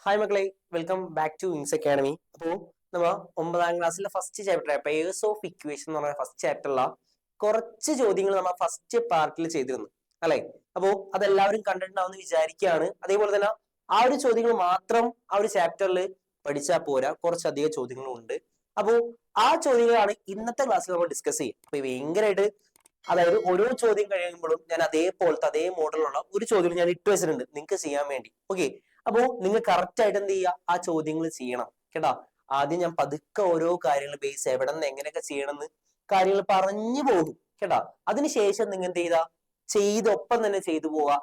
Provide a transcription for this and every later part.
Hi മക്കളെ, welcome back to ins academy. അപ്പോൾ നമ്മൾ 9ാം ക്ലാസ്സിലെ first chapter pairs of equation എന്ന് പറഞ്ഞ ഫസ്റ്റ് ചാപ്റ്ററിലുള്ള കുറച്ച് ചോദ്യങ്ങൾ നമ്മൾ ഫസ്റ്റ് പാർട്ടിൽ ചെയ്തിരുന്നു അല്ലെ. അപ്പോൾ അതെല്ലാവരും കണ്ടിട്ടുണ്ടാവുമെന്ന് വിചാരിക്കുകയാണ്. അതേപോലെ തന്നെ ആ ഒരു ചോദ്യങ്ങൾ മാത്രം ആ ഒരു ചാപ്റ്ററിൽ പഠിച്ചാൽ പോരാ, കുറച്ചധികം ചോദ്യങ്ങളും ഉണ്ട്. അപ്പോൾ ആ ചോദ്യങ്ങളാണ് ഇന്നത്തെ ക്ലാസ്സിൽ നമ്മൾ ഡിസ്കസ് ചെയ്യുക. അപ്പൊ ഭയങ്കരമായിട്ട്, അതായത് ഓരോ ചോദ്യം കഴിയുമ്പോഴും ഞാൻ അതേപോലത്തെ അതേ മോഡലുള്ള ഒരു ചോദ്യം ഞാൻ ഇട്ട് വെച്ചിട്ടുണ്ട് നിങ്ങൾക്ക് ചെയ്യാൻ വേണ്ടി. ഓക്കെ, അപ്പോ നിങ്ങൾ കറക്റ്റ് ആയിട്ട് എന്ത് ചെയ്യുക, ആ ചോദ്യങ്ങൾ ചെയ്യണം കേട്ടാ. ആദ്യം ഞാൻ പതുക്കെ ഓരോ കാര്യങ്ങൾ ബേസ് എവിടെ നിന്ന് എങ്ങനെയൊക്കെ ചെയ്യണമെന്ന് കാര്യങ്ങൾ പറഞ്ഞു പോകും കേട്ടാ. അതിനുശേഷം നിങ്ങൾ എന്ത് ചെയ്ത ഒപ്പം തന്നെ ചെയ്തു പോവുക.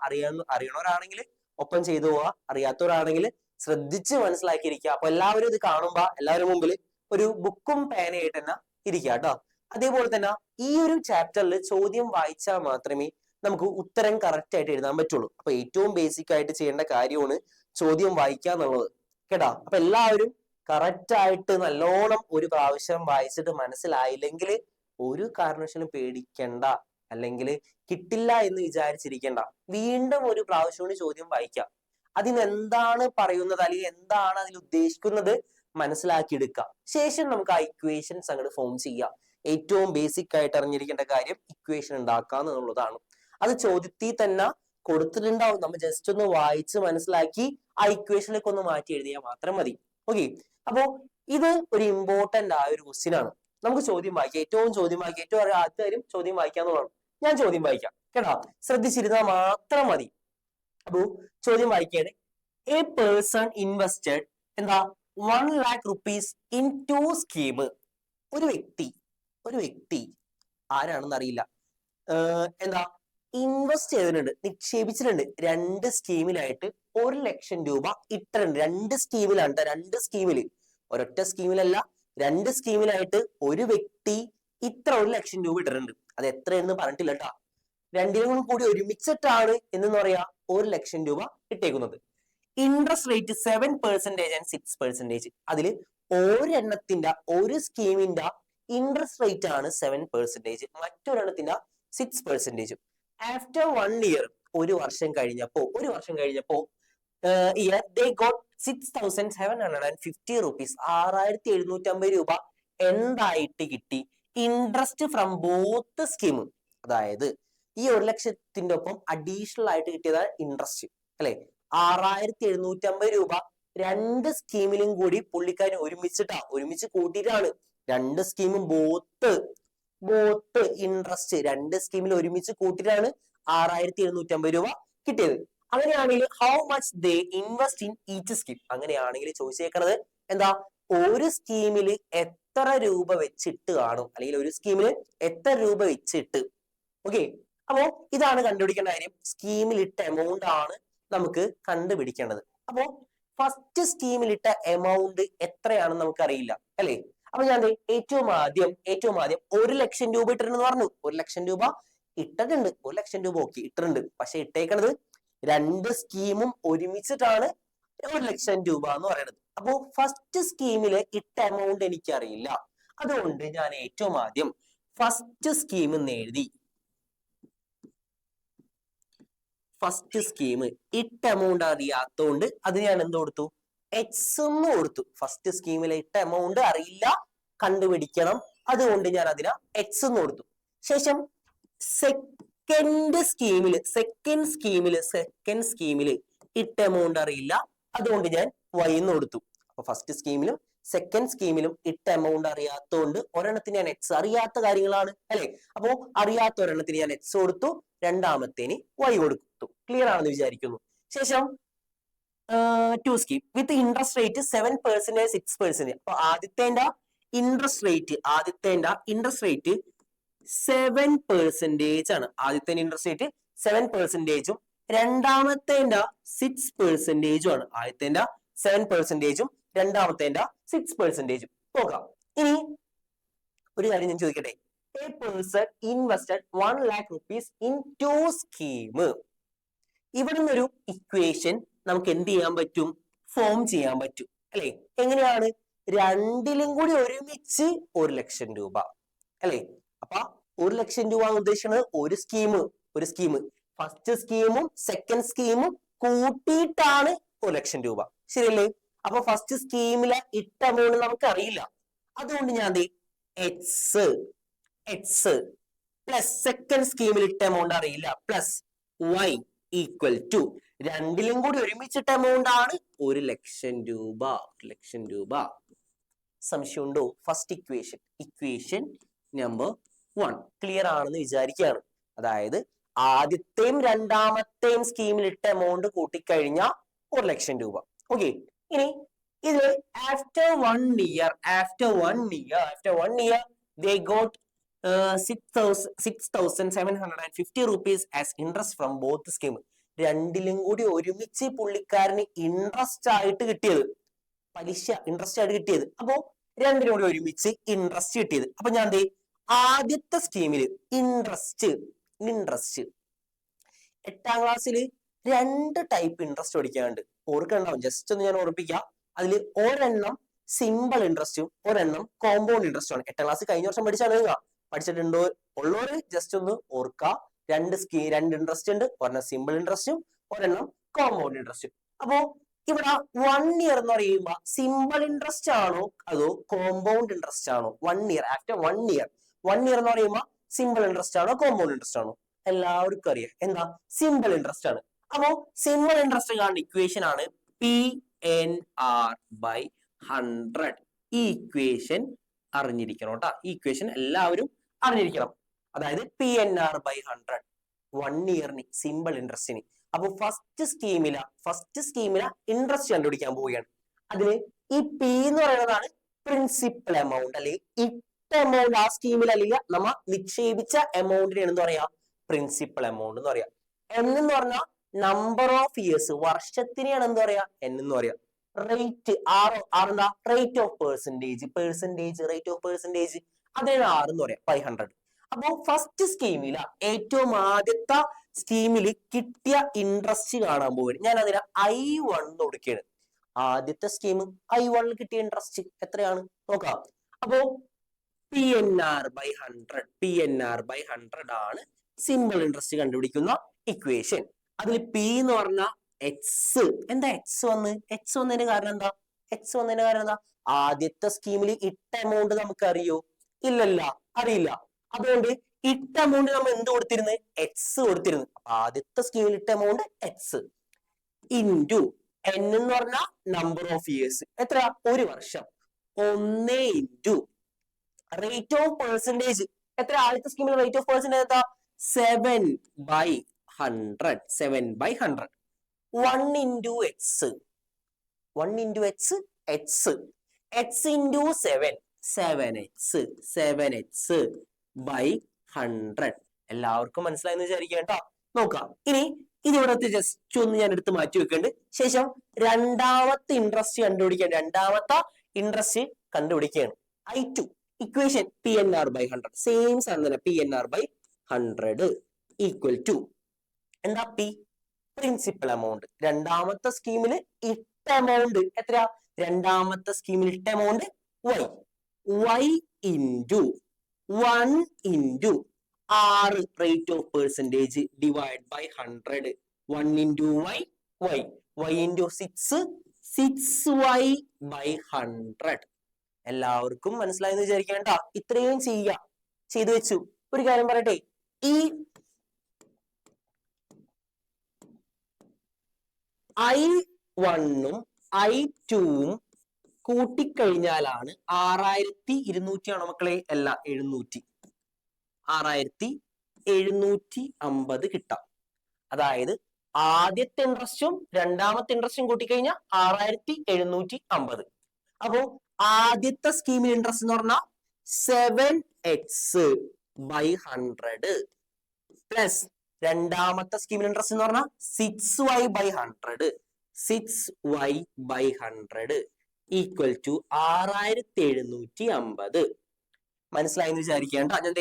അറിയണവരാണെങ്കിൽ ഒപ്പം ചെയ്തു പോവുക, അറിയാത്തവരാണെങ്കിൽ ശ്രദ്ധിച്ച് മനസ്സിലാക്കിയിരിക്കുക. അപ്പൊ എല്ലാവരും ഇത് കാണുമ്പോ എല്ലാവരും മുമ്പിൽ ഒരു ബുക്കും പേനയായിട്ട് തന്നെ ഇരിക്കുക കേട്ടോ. അതേപോലെ തന്നെ ഈ ഒരു ചാപ്റ്ററിൽ ചോദ്യം വായിച്ചാൽ മാത്രമേ നമുക്ക് ഉത്തരം കറക്റ്റ് ആയിട്ട് എഴുതാൻ പറ്റുള്ളൂ. അപ്പൊ ഏറ്റവും ബേസിക് ആയിട്ട് ചെയ്യേണ്ട കാര്യമാണ് ചോദ്യം വായിക്കുക എന്നുള്ളത് കേട്ടാ. അപ്പൊ എല്ലാവരും കറക്റ്റ് ആയിട്ട് നല്ലോണം ഒരു പ്രാവശ്യം വായിച്ചിട്ട് മനസ്സിലായില്ലെങ്കിൽ ഒരു കാരണവശാലും പേടിക്കണ്ട, അല്ലെങ്കിൽ കിട്ടില്ല എന്ന് വിചാരിച്ചിരിക്കണ്ട. വീണ്ടും ഒരു പ്രാവശ്യം കൂടി ചോദ്യം വായിക്കാം. അതിനെന്താണ് പറയുന്നത് അല്ലെങ്കിൽ എന്താണ് അതിൽ ഉദ്ദേശിക്കുന്നത് മനസ്സിലാക്കിയെടുക്കുക. ശേഷം നമുക്ക് ആ ഇക്വേഷൻസ് അങ്ങോട്ട് ഫോം ചെയ്യാം. ഏറ്റവും ബേസിക് ആയിട്ട് അറിഞ്ഞിരിക്കേണ്ട കാര്യം ഇക്വേഷൻ ഉണ്ടാക്കുക എന്നുള്ളതാണ്. അത് ചോദ്യത്തിൽ തന്നെ കൊടുത്തിട്ടുണ്ടാവും. നമ്മൾ ജസ്റ്റ് ഒന്ന് വായിച്ച് മനസ്സിലാക്കി ആ ഇക്വേഷനിലേക്ക് ഒന്ന് മാറ്റി എഴുതിയാൽ മാത്രം മതി. ഓക്കെ, അപ്പോ ഇത് ഒരു ഇമ്പോർട്ടന്റ് ആയ ഒരു ക്വസ്റ്റ്യൻ ആണ്. നമുക്ക് ചോദ്യം വായിക്കാം. ഏറ്റവും ആദ്യത്തെ കാര്യം ചോദ്യം വായിക്കാന്നുള്ളതാണ്. ഞാൻ ചോദ്യം വായിക്കാം കേട്ടോ, ശ്രദ്ധിച്ചിരുന്നാൽ മാത്രം മതി. അപ്പോ ചോദ്യം വായിക്കുകയാണ്. എ പേഴ്സൺ ഇൻവെസ്റ്റഡ് എന്താ 1 lakh rupees ഇൻ 2 സ്കീം. ഒരു വ്യക്തി ആരാണെന്ന് അറിയില്ല, എന്താ ഇൻവെസ്റ്റ് ചെയ്തിട്ടുണ്ട്, നിക്ഷേപിച്ചിട്ടുണ്ട് 2 സ്കീമിലായിട്ട് 1 ലക്ഷം രൂപ ഇട്ടിട്ടുണ്ട്. 2 സ്കീമിലാണ്, 2 സ്കീമില്, ഒരൊറ്റ സ്കീമിലല്ല, 2 സ്കീമിലായിട്ട് ഒരു വ്യക്തി ഇത്ര 1 ലക്ഷം രൂപ ഇട്ടിട്ടുണ്ട്. അത് എത്രയെന്ന് പറഞ്ഞിട്ടില്ല കേട്ടോ. രണ്ടിനും കൂടി ഒരുമിച്ചിട്ടാണ് എന്ന് പറയാ 1 ലക്ഷം രൂപ ഇട്ടേക്കുന്നത്. Interest rate 7% and 6%. അതിൽ ഒരെണ്ണത്തിന്റെ ഒരു സ്കീമിന്റെ ഇൻട്രസ്റ്റ് റേറ്റ് ആണ് 7%, മറ്റൊരെണ്ണത്തിന്റെ 6%. ആഫ്റ്റർ 1 ഇയർ, ഒരു വർഷം കഴിഞ്ഞപ്പോ they got 6,750 rupees, 6,750 രൂപ എന്തായിട്ട് കിട്ടി? Interest from both scheme. അതായത് ഈ 1 ലക്ഷത്തിന്റെ ഒപ്പം അഡീഷണൽ ആയിട്ട് കിട്ടിയതാണ് ഇൻട്രസ്റ്റ് അല്ലെ. 6,750 രൂപ 2 സ്കീമിലും കൂടി പുള്ളിക്കാരൻ ഒരുമിച്ച് കൂട്ടിയിട്ടാണ്. 2 സ്കീമും ബോത്ത് ഇൻട്രസ്റ്റ് 2 സ്കീമിൽ ഒരുമിച്ച് കൂട്ടിയിട്ടാണ് 6,750 രൂപ കിട്ടിയത്. അങ്ങനെയാണെങ്കിൽ how much they invest in each scheme. അങ്ങനെയാണെങ്കിൽ ചോദിച്ചേക്കണത് എന്താ, ഒരു സ്കീമിൽ എത്ര രൂപ വെച്ചിട്ട് കാണും, അല്ലെങ്കിൽ ഒരു സ്കീമിൽ എത്ര രൂപ വെച്ചിട്ട്. ഓക്കെ, അപ്പോ ഇതാണ് കണ്ടുപിടിക്കേണ്ട കാര്യം. സ്കീമിലിട്ട എമൗണ്ട് ആണ് നമുക്ക് കണ്ടുപിടിക്കേണ്ടത്. അപ്പോ ഫസ്റ്റ് സ്കീമിലിട്ട എമൗണ്ട് എത്രയാണെന്ന് നമുക്ക് അറിയില്ല അല്ലെ. അപ്പൊ ഞാൻ ഏറ്റവും ആദ്യം 1 ലക്ഷം രൂപ ഇട്ടിട്ടുണ്ടെന്ന് പറഞ്ഞു. 1 ലക്ഷം രൂപ ഇട്ടിട്ടുണ്ട്, 1 ലക്ഷം രൂപ ഓക്കെ ഇട്ടിട്ടുണ്ട്. പക്ഷെ ഇട്ടേക്കണത് 2 സ്കീമും ഒരുമിച്ചിട്ടാണ് 1 ലക്ഷം രൂപ എന്ന് പറയുന്നത്. അപ്പോ ഫസ്റ്റ് സ്കീമില് ഇട്ട എമൗണ്ട് എനിക്കറിയില്ല. അതുകൊണ്ട് ഞാൻ ഏറ്റവും ആദ്യം ഫസ്റ്റ് സ്കീം എന്ന് എഴുതി. ഫസ്റ്റ് സ്കീം ഇട്ട എമൗണ്ട് അറിയാത്തോണ്ട് അത് ഞാൻ എന്ത് കൊടുത്തു? എക്സ് എന്ന് കൊടുത്തു. ഫസ്റ്റ് സ്കീമിലെ ഇട്ട എമൗണ്ട് അറിയില്ല, കണ്ടുപിടിക്കണം, അതുകൊണ്ട് ഞാൻ അതിന് എക്സ് എന്ന് കൊടുത്തു. ശേഷം സെക്കൻഡ് സ്കീമില് ഇട്ട എമൗണ്ട് അറിയില്ല, അതുകൊണ്ട് ഞാൻ വൈ എന്ന് കൊടുത്തു. അപ്പൊ ഫസ്റ്റ് സ്കീമിലും സെക്കൻഡ് സ്കീമിലും ഇട്ട എമൗണ്ട് അറിയാത്തതുകൊണ്ട് ഒരെണ്ണത്തിന് ഞാൻ എക്സ്, അറിയാത്ത കാര്യങ്ങളാണ് അല്ലെ. അപ്പോ അറിയാത്ത ഒരെണ്ണത്തിന് ഞാൻ എക്സ് കൊടുത്തു, രണ്ടാമത്തേന് വൈ കൊടുത്തു. ക്ലിയർ ആണെന്ന് വിചാരിക്കുന്നു. ശേഷം 2 സ്കീം വിത്ത് ഇൻട്രസ്റ്റ് റേറ്റ് 7%, 6%. അപ്പൊ ആദ്യത്തെ ഇൻട്രസ്റ്റ് റേറ്റ് 7% ആണ്. ആദ്യത്തെ ഇൻട്രസ്റ്റ് റേറ്റ് 7%, രണ്ടാമത്തെ 6% ആണ്. ആദ്യത്തെ 7%, രണ്ടാമത്തെ 6%. നോക്കാം. ഇനി ഒരു കാര്യം ഞാൻ ചോദിക്കട്ടെ. A person invested 1 lakh rupees in 2 scheme. ഇവിടെ നിന്നൊരു ഇക്വേഷൻ നമുക്ക് എന്ത് ചെയ്യാൻ പറ്റും? ഫോം ചെയ്യാൻ പറ്റും അല്ലെ. എങ്ങനെയാണ്? രണ്ടിലും കൂടി ഒരുമിച്ച് 1 ലക്ഷം രൂപ അല്ലെ. അപ്പൊ 1 ലക്ഷം രൂപ എന്ന് ഉദ്ദേശിക്കുന്നത് ഒരു സ്കീം ഫസ്റ്റ് സ്കീമും സെക്കൻഡ് സ്കീമും കൂട്ടിയിട്ടാണ് 1 ലക്ഷം രൂപ. ശരിയല്ലേ? അപ്പൊ ഫസ്റ്റ് സ്കീമിലെ ഇട്ട എമൗണ്ട് നമുക്ക് അറിയില്ല. അതുകൊണ്ട് ഞാൻ എക്സ് എക്സ് പ്ലസ് സെക്കൻഡ് സ്കീമിൽ ഇട്ട എമൗണ്ട് അറിയില്ല പ്ലസ് വൈ ഈക്വൽ ടു രണ്ടിലും കൂടി ഒരുമിച്ചിട്ട എമൗണ്ട് ആണ് 1,00,000 രൂപ. 1,00,000 രൂപ. സംശയമുണ്ടോ? ഫസ്റ്റ് ഇക്വേഷൻ നമ്പർ 1 ക്ലിയർ ആണെന്ന് വിചാരിക്കുകയാണ്. അതായത് ആദ്യത്തെയും രണ്ടാമത്തെയും സ്കീമിൽ ഇട്ട എമൗണ്ട് കൂട്ടിക്കഴിഞ്ഞാൽ 1,00,000 രൂപ. ഓക്കെ, ഇനി ഇത് after 1 year they got 6,750 rupees as interest from both scheme. രണ്ടിലും കൂടി ഒരുമിച്ച് പുള്ളിക്കാരന് ഇൻട്രസ്റ്റ് ആയിട്ട് കിട്ടിയത്, പലിശ ഇൻട്രസ്റ്റ് ആയിട്ട് കിട്ടിയത്. അപ്പോ രണ്ടിനും കൂടി ഒരുമിച്ച് ഇൻട്രസ്റ്റ് കിട്ടിയത്. അപ്പൊ ഞാൻ ആദ്യത്തെ സ്കീമില് ഇൻട്രസ്റ്റ് 8ാം ക്ലാസ്സിൽ 2 ടൈപ്പ് ഇൻട്രസ്റ്റ് പഠിക്കാനുണ്ട്. ഓർക്കണ്ടാവും, ജസ്റ്റ് ഒന്ന് ഞാൻ ഓർപ്പിക്കാം. അതിൽ ഒരെണ്ണം സിമ്പിൾ ഇൻട്രസ്റ്റും ഒരെണ്ണം കോമ്പൗണ്ട് ഇൻട്രസ്റ്റും ആണ്. 8ാം ക്ലാസ് കഴിഞ്ഞ വർഷം പഠിച്ചിട്ടുണ്ടോ ഉള്ളവര് ജസ്റ്റ് ഒന്ന് ഓർക്കുക. രണ്ട് ഇൻട്രസ്റ്റ് ഉണ്ട്, ഒരെണ്ണം സിമ്പിൾ ഇൻട്രസ്റ്റും ഒരെണ്ണം കോമ്പൗണ്ട് ഇൻട്രസ്റ്റും. അപ്പോ ഇവിടെ 1 ഇയർ എന്ന് പറയുമ്പോ സിമ്പിൾ ഇൻട്രസ്റ്റ് ആണോ അതോ കോമ്പൗണ്ട് ഇൻട്രസ്റ്റ് ആണോ? 1 ഇയർ ആഫ്റ്റർ 1 ഇയർ എന്ന് പറയുമ്പോ സിമ്പിൾ ഇൻട്രസ്റ്റ് ആണോ കോമ്പൗണ്ട് ഇൻട്രസ്റ്റ് ആണോ? എല്ലാവർക്കും അറിയാം എന്താ, സിമ്പിൾ ഇൻട്രസ്റ്റ് ആണ്. അപ്പോ സിമ്പിൾ ഇൻട്രസ്റ്റ് കാണുന്ന ഇക്വേഷൻ ആണ് PNR/100. ഈ ഇക്വേഷൻ അറിഞ്ഞിരിക്കണം കേട്ടോ. ഈ ഇക്വേഷൻ എല്ലാവരും അറിഞ്ഞിരിക്കണം. അതായത് PNR/100 1 ഇയറിന് സിമ്പിൾ ഇൻട്രസ്റ്റിന്. അപ്പൊ ഫസ്റ്റ് സ്കീമില ഇൻട്രസ്റ്റ് കണ്ടുപിടിക്കാൻ പോവുകയാണ്. അതില് ഈ പി എന്ന് പറയുന്നതാണ് പ്രിൻസിപ്പൽ എമൗണ്ട്, അല്ലെങ്കിൽ ഇട്ട എമൗണ്ട് ആ സ്കീമിൽ, അല്ലെങ്കിൽ നമ്മ നിക്ഷേപിച്ച എമൗണ്ടിനാണ് എന്ന് പറയാ പ്രിൻസിപ്പൽ എമൗണ്ട് എന്ന് പറയാം. എൻ എന്ന് പറഞ്ഞാൽ നമ്പർ ഓഫ് ഇയേഴ്സ്, വർഷത്തിനെയാണ് എന്ത് പറയാ എൻ എന്ന് പറയാ. റേറ്റ് എന്താ, rate of percentage rate of percentage, അതിനാണ് R എന്ന് പറയാം 500. അപ്പോ ഫസ്റ്റ് സ്കീമില ഏറ്റവും ആദ്യത്തെ സ്കീമിൽ കിട്ടിയ ഇൻട്രസ്റ്റ് കാണാൻ പോവുകയാണ്. ഞാൻ അതിന് I1 കൊടുക്കുകയാണ്. ആദ്യത്തെ സ്കീം I1 കിട്ടിയ ഇൻട്രസ്റ്റ് എത്രയാണ് നോക്കാം. അപ്പോ PNR/100 ആണ് സിമ്പിൾ ഇൻട്രസ്റ്റ് കണ്ടുപിടിക്കുന്ന ഇക്വേഷൻ. അതിൽ P എന്ന് പറഞ്ഞ എക്സ്. എന്താ എക്സ് വന്നതിന്റെ കാരണം എന്താ? ആദ്യത്തെ സ്കീമിൽ ഇട്ട എമൗണ്ട് നമുക്ക് അറിയോ? ഇല്ലല്ല, അറിയില്ല. അതുകൊണ്ട് ഇട്ട എമൗണ്ട് നമ്മൾ എന്ത് കൊടുത്തിരുന്നു? എക്സ് കൊടുത്തിരുന്നു. ആദ്യത്തെ സ്കീമിൽ ഇട്ട എമൗണ്ട് എക്സ് ഇൻറ്റു എൻ എന്ന് പറഞ്ഞ നമ്പർ ഓഫ് ഇയേഴ്സ്, എത്ര? 1 വർഷം. 1 ഇൻറ്റു റേറ്റ് ഓഫ് പെർസെന്റേജ്, എത്ര? ആദ്യത്തെ സ്കീമിൽ റേറ്റ് ഓഫ് പെർസെന്റേജ് എന്താ? 7/100. 1 ഇൻറ്റു എക്സ്, എക്സ് ഇൻറ്റു 7/100. എല്ലാവർക്കും മനസ്സിലായെന്ന് വിചാരിക്കാം കേട്ടോ. നോക്കാം. ഇനി ഇതിവിടത്തെ ജസ്റ്റ് ഒന്ന് ഞാൻ എടുത്ത് മാറ്റി വെക്കുന്നുണ്ട്. ശേഷം രണ്ടാമത്തെ interest കണ്ടുപിടിക്കുകയാണ്. I2 equation PNR/100 same സാധനം തന്നെ. PNR/100 ഈക്വൽ ടു എന്താ? P principal amount. രണ്ടാമത്തെ സ്കീമിൽ ഇട്ട എമൗണ്ട് എത്രയാ? രണ്ടാമത്തെ സ്കീമിൽ ഇട്ട amount y into 1 into R rate of percentage divide by 100. 1 into y into 6y/100. എല്ലാവർക്കും മനസ്സിലായെന്ന് വിചാരിക്കാം കേട്ടോ. ഇത്രയും ചെയ്തു വെച്ചു. ഒരു കാര്യം പറയട്ടെ, ഈ I1ഉം I2ഉം കൂട്ടിക്കഴിഞ്ഞാലാണ് 6200 ആണോ മക്കളെ? അല്ല, 700. 6750 കിട്ടാം. അതായത് ആദ്യത്തെ ഇൻട്രസ്റ്റും രണ്ടാമത്തെ ഇൻട്രസ്റ്റും കൂട്ടിക്കഴിഞ്ഞാൽ 6750. അപ്പോ ആദ്യത്തെ സ്കീമിൽ ഇൻട്രസ്റ്റ് എന്ന് പറഞ്ഞാൽ 7x/100 പ്ലസ് രണ്ടാമത്തെ സ്കീമിൽ ഇൻട്രസ്റ്റ് എന്ന് പറഞ്ഞാൽ 6y/100 ഈക്വൽ ടു 6750. മനസ്സിലായെന്ന് വിചാരിക്കേണ്ട. ഞാൻ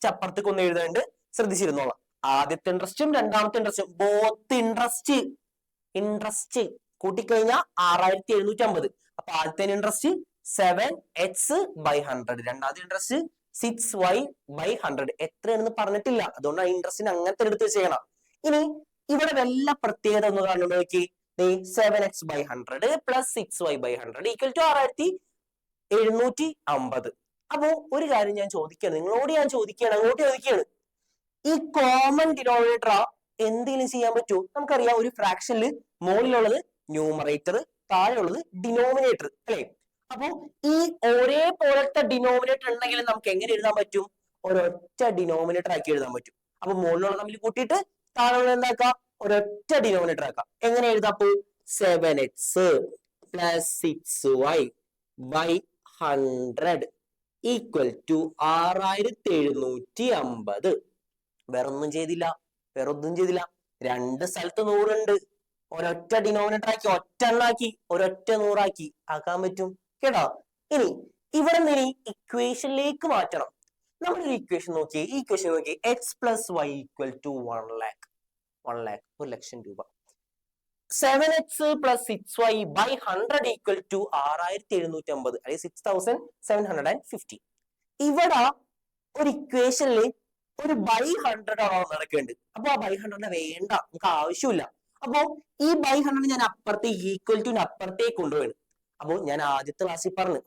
അപ്പുറത്തേക്ക് ഒന്ന് എഴുതാണ്ട് ശ്രദ്ധിച്ചിരുന്നോളാം. ആദ്യത്തെ ഇൻട്രസ്റ്റും രണ്ടാമത്തെ ഇൻട്രസ്റ്റും ബോത്ത് ഇൻട്രസ്റ്റ് കൂട്ടിക്കഴിഞ്ഞാൽ 6750. അപ്പൊ ആദ്യത്തെ ഇൻട്രസ്റ്റ് 7x/100, രണ്ടാമത്തെ ഇൻട്രസ്റ്റ് 6y/100. എത്രയാണെന്ന് പറഞ്ഞിട്ടില്ല, അതുകൊണ്ട് ആ ഇൻട്രസ്റ്റിന് അങ്ങനത്തെ എടുത്ത് ചെയ്യണം. ഇനി ഇവിടെ വല്ല പ്രത്യേകത ഒന്ന് കാണുന്നത് നോക്കി. 7x/100 plus 6y/100 equal to 6750. അപ്പോ ഒരു കാര്യം ഞാൻ ചോദിക്കുകയാണ്, നിങ്ങളോട് ഞാൻ ചോദിക്കുകയാണ്, അങ്ങോട്ട് ചോദിക്കുകയാണ്, ഈ കോമൺ ഡിനോമിനേറ്റർ എന്തെങ്കിലും ചെയ്യാൻ പറ്റുമോ? നമുക്കറിയാം ഒരു ഫ്രാക്ഷനിൽ മുകളിലുള്ളത് ന്യൂമറേറ്റർ, താഴെയുള്ളത് ഡിനോമിനേറ്റർ അല്ലെ? അപ്പോ ഈ ഒരേ പോലത്തെ ഡിനോമിനേറ്റർ ഉണ്ടെങ്കിൽ നമുക്ക് എങ്ങനെ എഴുതാൻ പറ്റും? ഒരൊറ്റ ഡിനോമിനേറ്റർ ആക്കി എഴുതാൻ പറ്റും. അപ്പൊ മുകളിലുള്ള തമ്മിൽ കൂട്ടിയിട്ട് താഴെയുള്ള എന്താക്കാം? ഒരൊറ്റ ഡിനോമിനേറ്റർ ആക്കാം. എങ്ങനെ എഴുതാം? അപ്പോ 7x plus 6y/100 equal to 6750. വേറെ ഒന്നും ചെയ്തില്ല, രണ്ട് സ്ഥലത്ത് 100 ഉണ്ട്, ഒരൊറ്റ ഡിനോമിനേറ്റർ ആക്കി, ഒറ്റ എണ്ണാക്കി, ഒരൊറ്റ 100 ആക്കി ആക്കാൻ പറ്റും കേട്ടോ. ഇനി ഇവിടെ നിന്ന് ഇക്വേഷനിലേക്ക് മാറ്റണം. നമ്മളൊരു ഇക്വേഷൻ നോക്കി, ഈ ഇക്വേഷൻ നോക്കി, x plus y equal to 1 lakh, 1 ലക്ഷം രൂപ. 7x plus 6y/100 equal to 6750 അല്ലെങ്കിൽ 6750. ഇവിടെ ഒരു ഇക്വേഷനിൽ ഒരു by100 ആണോ നടക്കേണ്ടത്. അപ്പൊ ആ by100 വേണ്ട, നമുക്ക് ആവശ്യമില്ല. അപ്പോ ഈ by100 ഞാൻ അപ്പുറത്തേക്ക് ഈക്വൽ ടു അപ്പുറത്തേക്ക് കൊണ്ടുപോയി. അപ്പോ ഞാൻ ആദ്യത്തെ ക്ലാസ്സിൽ പറഞ്ഞു,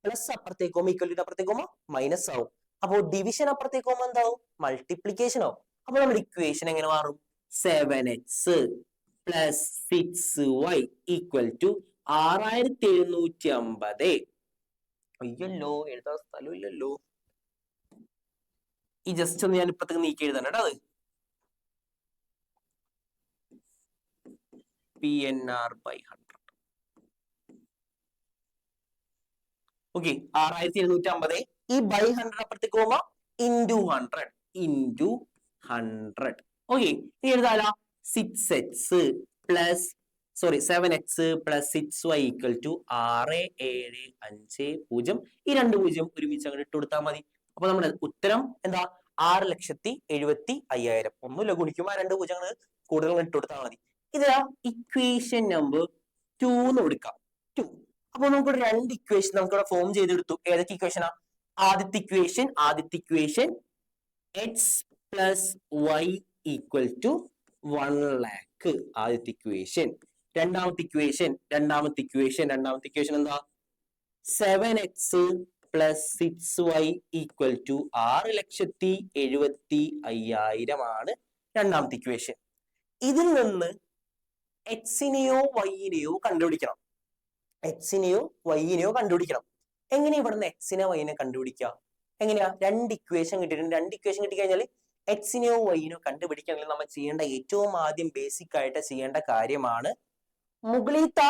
പ്ലസ് അപ്പുറത്തേക്ക് പോകുമ്പോൾ ഈക്വൽ ടു അപ്പുറത്തേക്ക് പോകുമ്പോൾ മൈനസ് ആവും. അപ്പോ ഡിവിഷൻ അപ്പുറത്തേക്ക് പോകുമ്പോൾ എന്താവും? മൾട്ടിപ്ലിക്കേഷൻ ആവും. അപ്പൊ നമ്മുടെ ഇക്വേഷൻ എങ്ങനെ മാറും? 7x plus 6y equal to 6750. അയ്യല്ലോ, എഴുതാൻ സ്ഥലമില്ലല്ലോ. ഈ ജസ്റ്റ് ഒന്ന് ഞാൻ ഇപ്പത്തേക്ക് നീക്കി എഴുതാൻ കേട്ടോ. അത് PNR/100. ഓക്കെ, 6750. ഈ by100 അപ്പുറത്തേക്ക് പോകുമ്പോ ഇൻറ്റു 100. ഓക്കെ, ഇനി എഴുതാലോ. 7x plus 6y equal to 6750. ഈ 2 0 ഒരുമിച്ച് അങ്ങോട്ട് ഇട്ട് കൊടുത്താൽ മതി. അപ്പൊ നമ്മുടെ ഉത്തരം എന്താ? 6,70,50,000. ഒന്നുമില്ല, ഗുണിക്കുമ്പോ 2 0 കൂടുതൽ ഇട്ട് കൊടുത്താൽ മതി. ഇതിലാ ഇക്വേഷൻ നമ്പർ 2 എന്ന് കൊടുക്കാം. 2. അപ്പൊ നമുക്ക് 2 ഇക്വേഷൻ നമുക്കിവിടെ ഫോം ചെയ്തെടുത്തു. ഏതൊക്കെ ഇക്വേഷനാ? ആദ്യത്തെ equation x plus y equal to 1 lakh. ആദ്യത്തെ ഇക്വേഷൻ. രണ്ടാമത്തെ ഇക്വേഷൻ എന്താ? 7x plus 6y equal to 6,70,50,000 ആണ് രണ്ടാമത്തെ ഇക്വേഷൻ. ഇതിൽ നിന്ന് എക്സിനെയോ വൈനെയോ കണ്ടുപിടിക്കണം. എങ്ങനെ ഇവിടുന്ന് എക്സിനെ വൈനെ കണ്ടുപിടിക്കുക? എങ്ങനെയാ? 2 ഇക്വേഷൻ കിട്ടിയിട്ടുണ്ട്. 2 ഇക്വേഷൻ കിട്ടിക്കഴിഞ്ഞാൽ എക്സിനെയോ വൈനെയോ കണ്ടുപിടിക്കണമെങ്കിൽ നമ്മൾ ചെയ്യേണ്ട ഏറ്റവും ആദ്യം ബേസിക് ആയിട്ട് ചെയ്യേണ്ട കാര്യമാണ് മുകളിലത്തെ